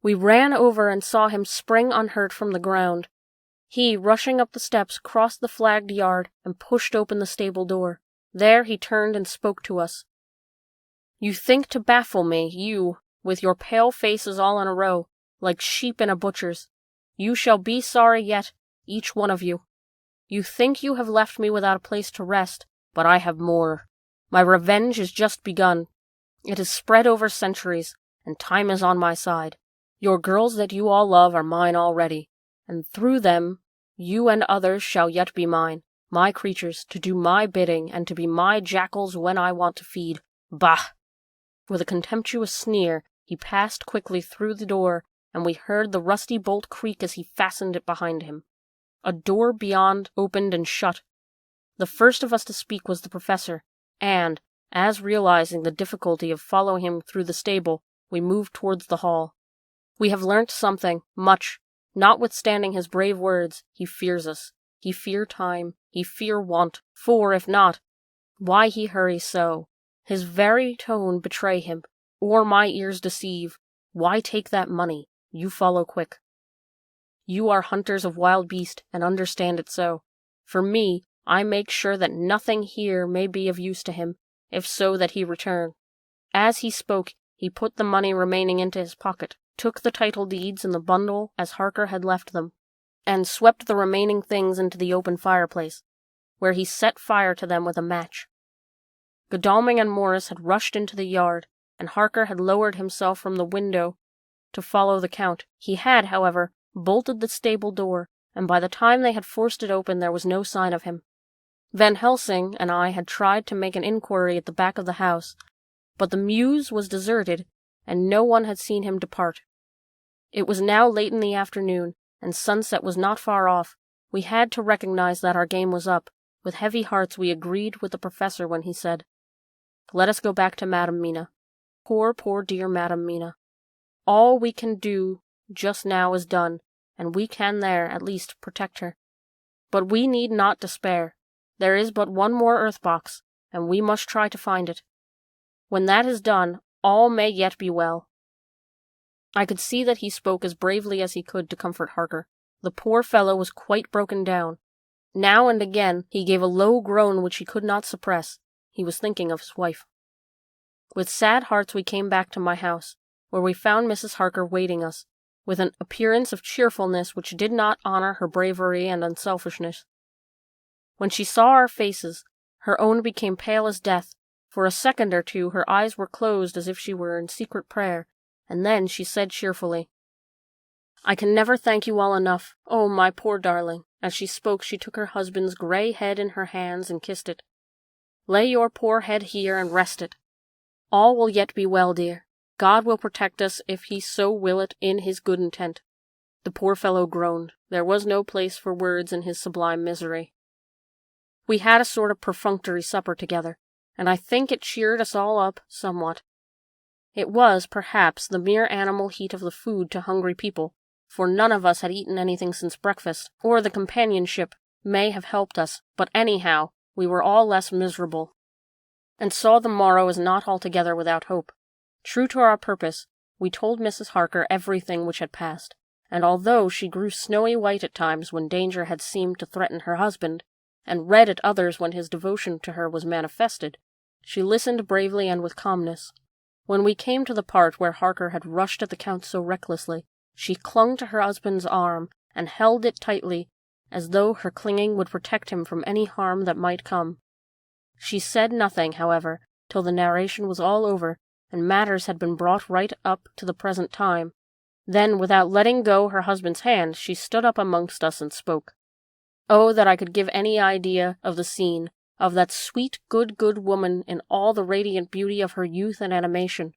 We ran over and saw him spring unhurt from the ground. He, rushing up the steps, crossed the flagged yard and pushed open the stable door. There he turned and spoke to us. "You think to baffle me, you, with your pale faces all in a row, like sheep in a butcher's. You shall be sorry yet, each one of you. You think you have left me without a place to rest, but I have more. My revenge is just begun. It is spread over centuries, and time is on my side. Your girls that you all love are mine already, and through them you and others shall yet be mine, my creatures, to do my bidding and to be my jackals when I want to feed. Bah!" With a contemptuous sneer, he passed quickly through the door, and we heard the rusty bolt creak as he fastened it behind him. A door beyond opened and shut. The first of us to speak was the professor, and, as realizing the difficulty of following him through the stable, we moved towards the hall. "We have learnt something, much. Notwithstanding his brave words, he fears us. He fear time, he fear want, for if not, why he hurries so? His very tone betray him, or my ears deceive. Why take that money? You follow quick. You are hunters of wild beast, and understand it so. For me, I make sure that nothing here may be of use to him, if so that he return." As he spoke, he put the money remaining into his pocket, took the title deeds and the bundle as Harker had left them, and swept the remaining things into the open fireplace, where he set fire to them with a match. Godalming and Morris had rushed into the yard, and Harker had lowered himself from the window to follow the Count. He had, however, bolted the stable door, and by the time they had forced it open there was no sign of him. Van Helsing and I had tried to make an inquiry at the back of the house, but the mews was deserted, and no one had seen him depart. It was now late in the afternoon, and sunset was not far off. We had to recognize that our game was up. With heavy hearts we agreed with the professor when he said, "Let us go back to Madam Mina. Poor, poor dear Madam Mina. All we can do just now is done, and we can there, at least, protect her. But we need not despair. There is but one more earth box, and we must try to find it. When that is done, all may yet be well." I could see that he spoke as bravely as he could to comfort Harker. The poor fellow was quite broken down. Now and again he gave a low groan which he could not suppress. He was thinking of his wife. With sad hearts we came back to my house, where we found Mrs. Harker waiting us, with an appearance of cheerfulness which did not honor her bravery and unselfishness. When she saw our faces, her own became pale as death. For a second or two her eyes were closed as if she were in secret prayer, and then she said cheerfully, "I can never thank you all enough. Oh, my poor darling." As she spoke, she took her husband's grey head in her hands and kissed it. "Lay your poor head here and rest it. All will yet be well, dear. God will protect us if he so will it in his good intent." The poor fellow groaned. There was no place for words in his sublime misery. We had a sort of perfunctory supper together, and I think it cheered us all up somewhat. It was, perhaps, the mere animal heat of the food to hungry people, for none of us had eaten anything since breakfast, or the companionship may have helped us, but anyhow, we were all less miserable, and saw the morrow as not altogether without hope. True to our purpose, we told Mrs. Harker everything which had passed, and although she grew snowy white at times when danger had seemed to threaten her husband, and red at others when his devotion to her was manifested, she listened bravely and with calmness. When we came to the part where Harker had rushed at the Count so recklessly, she clung to her husband's arm and held it tightly, as though her clinging would protect him from any harm that might come. She said nothing, however, till the narration was all over, and matters had been brought right up to the present time. Then, without letting go her husband's hand, she stood up amongst us and spoke. Oh, that I could give any idea of the scene, of that sweet, good woman in all the radiant beauty of her youth and animation,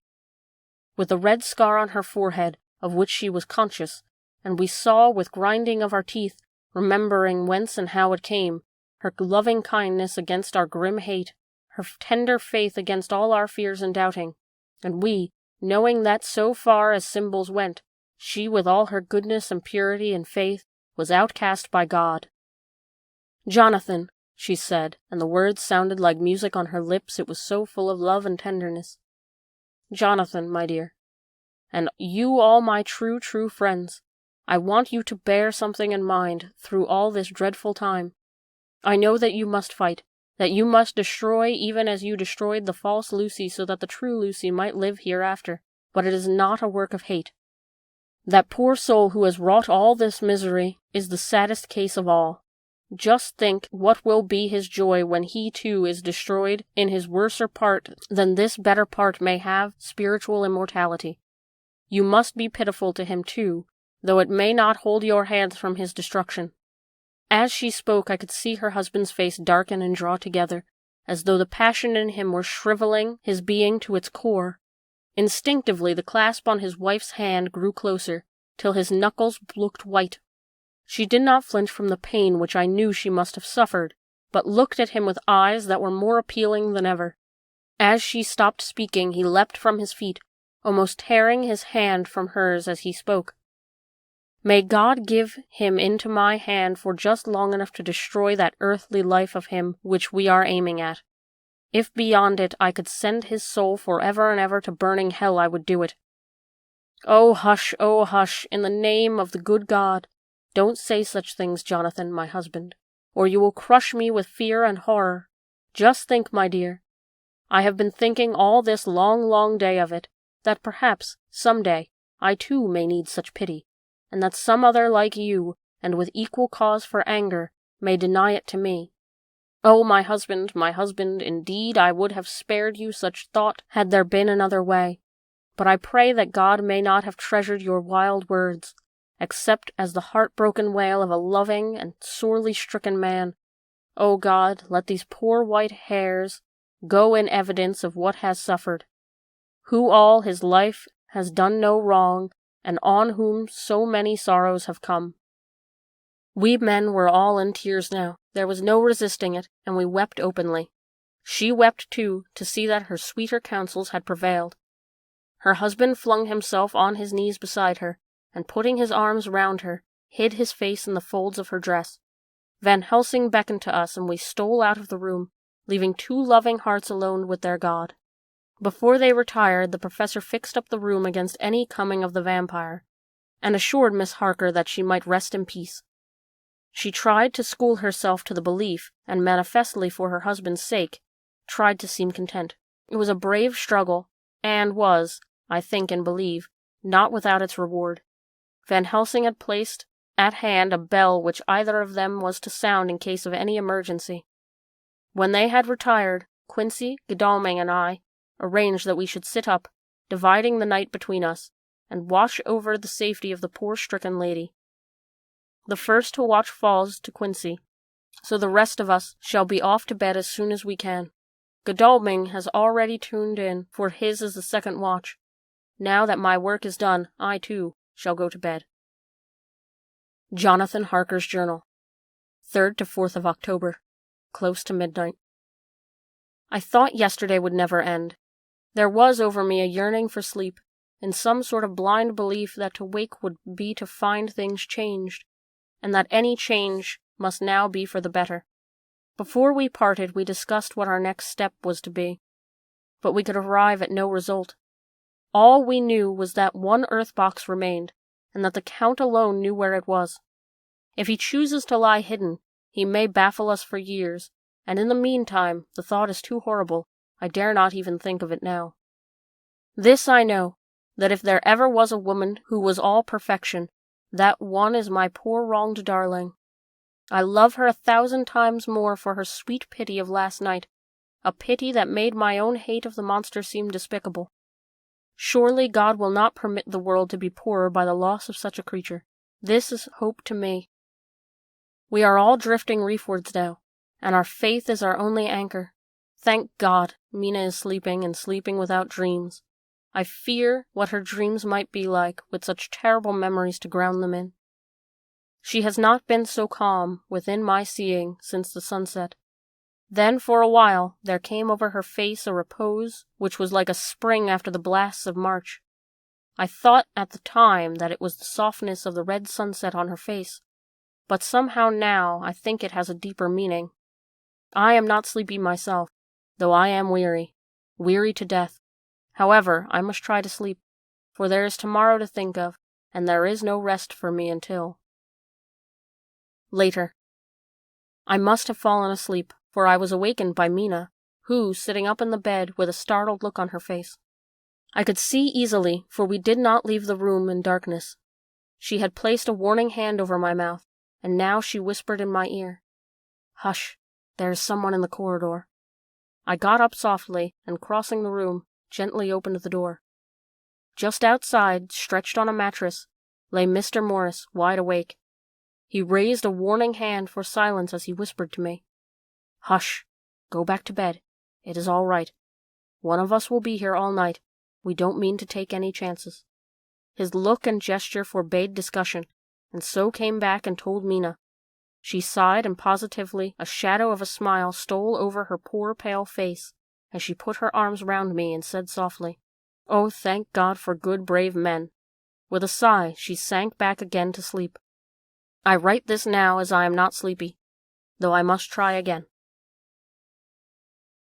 with the red scar on her forehead of which she was conscious, and we saw with grinding of our teeth, remembering whence and how it came, her loving kindness against our grim hate, her tender faith against all our fears and doubting, and we, knowing that so far as symbols went, she with all her goodness and purity and faith was outcast by God. "Jonathan," she said, and the words sounded like music on her lips, it was so full of love and tenderness. "Jonathan, my dear, and you all my true friends, I want you to bear something in mind through all this dreadful time. I know that you must fight, that you must destroy even as you destroyed the false Lucy so that the true Lucy might live hereafter, but it is not a work of hate. That poor soul who has wrought all this misery is the saddest case of all. Just think what will be his joy when he too is destroyed in his worser part than this better part may have spiritual immortality. You must be pitiful to him too, though it may not hold your hands from his destruction." As she spoke, I could see her husband's face darken and draw together, as though the passion in him were shriveling his being to its core. Instinctively, the clasp on his wife's hand grew closer, till his knuckles looked white. She did not flinch from the pain which I knew she must have suffered, but looked at him with eyes that were more appealing than ever. As she stopped speaking, he leapt from his feet, almost tearing his hand from hers as he spoke. "May God give him into my hand for just long enough to destroy that earthly life of him which we are aiming at. If beyond it I could send his soul forever and ever to burning hell, I would do it. Oh, hush, in the name of the good God, don't say such things, Jonathan, my husband, or you will crush me with fear and horror. Just think, my dear, I have been thinking all this long day of it, that perhaps, some day, I too may need such pity, and that some other like you, and with equal cause for anger, may deny it to me. Oh, my husband, indeed I would have spared you such thought had there been another way, but I pray that God may not have treasured your wild words, except as the heart-broken wail of a loving and sorely stricken man. O God, let these poor white hairs go in evidence of what has suffered, who all his life has done no wrong, and on whom so many sorrows have come." We men were all in tears now. There was no resisting it, and we wept openly. She wept too, to see that her sweeter counsels had prevailed. Her husband flung himself on his knees beside her, and putting his arms round her, hid his face in the folds of her dress. Van Helsing beckoned to us, and we stole out of the room, leaving two loving hearts alone with their God. Before they retired, the professor fixed up the room against any coming of the vampire, and assured Miss Harker that she might rest in peace. She tried to school herself to the belief, and manifestly for her husband's sake, tried to seem content. It was a brave struggle, and was, I think and believe, not without its reward. Van Helsing had placed at hand a bell which either of them was to sound in case of any emergency. When they had retired, Quincy, Godalming, and I arranged that we should sit up, dividing the night between us, and watch over the safety of the poor stricken lady. The first to watch falls to Quincy, so the rest of us shall be off to bed as soon as we can. Godalming has already tuned in, for his is the second watch. Now that my work is done, I, too, shall go to bed. Jonathan Harker's Journal, 3rd to 4th of October, close to midnight. I thought yesterday would never end. There was over me a yearning for sleep, and some sort of blind belief that to wake would be to find things changed, and that any change must now be for the better. Before we parted, we discussed what our next step was to be, but we could arrive at no result. All we knew was that one earth box remained, and that the Count alone knew where it was. If he chooses to lie hidden, he may baffle us for years, and in the meantime, the thought is too horrible, I dare not even think of it now. This I know, that if there ever was a woman who was all perfection, that one is my poor wronged darling. I love her 1,000 times more for her sweet pity of last night, a pity that made my own hate of the monster seem despicable. Surely God will not permit the world to be poorer by the loss of such a creature. This is hope to me. We are all drifting reefwards now, and our faith is our only anchor. Thank God, Mina is sleeping, and sleeping without dreams. I fear what her dreams might be like, with such terrible memories to ground them in. She has not been so calm, within my seeing, since the sunset. Then for a while there came over her face a repose which was like a spring after the blasts of March. I thought at the time that it was the softness of the red sunset on her face, but somehow now I think it has a deeper meaning. I am not sleepy myself, though I am weary to death. However, I must try to sleep, for there is tomorrow to think of, and there is no rest for me until. Later. I must have fallen asleep, for I was awakened by Mina, who, sitting up in the bed with a startled look on her face. I could see easily, for we did not leave the room in darkness. She had placed a warning hand over my mouth, and now she whispered in my ear, "Hush, there is someone in the corridor." I got up softly, and crossing the room, gently opened the door. Just outside, stretched on a mattress, lay Mr. Morris, wide awake. He raised a warning hand for silence as he whispered to me, "Hush, go back to bed. It is all right. One of us will be here all night. We don't mean to take any chances." His look and gesture forbade discussion, and so came back and told Mina. She sighed, and positively a shadow of a smile stole over her poor pale face as she put her arms round me and said softly, "Oh, thank God for good, brave men." With a sigh, she sank back again to sleep. I write this now as I am not sleepy, though I must try again.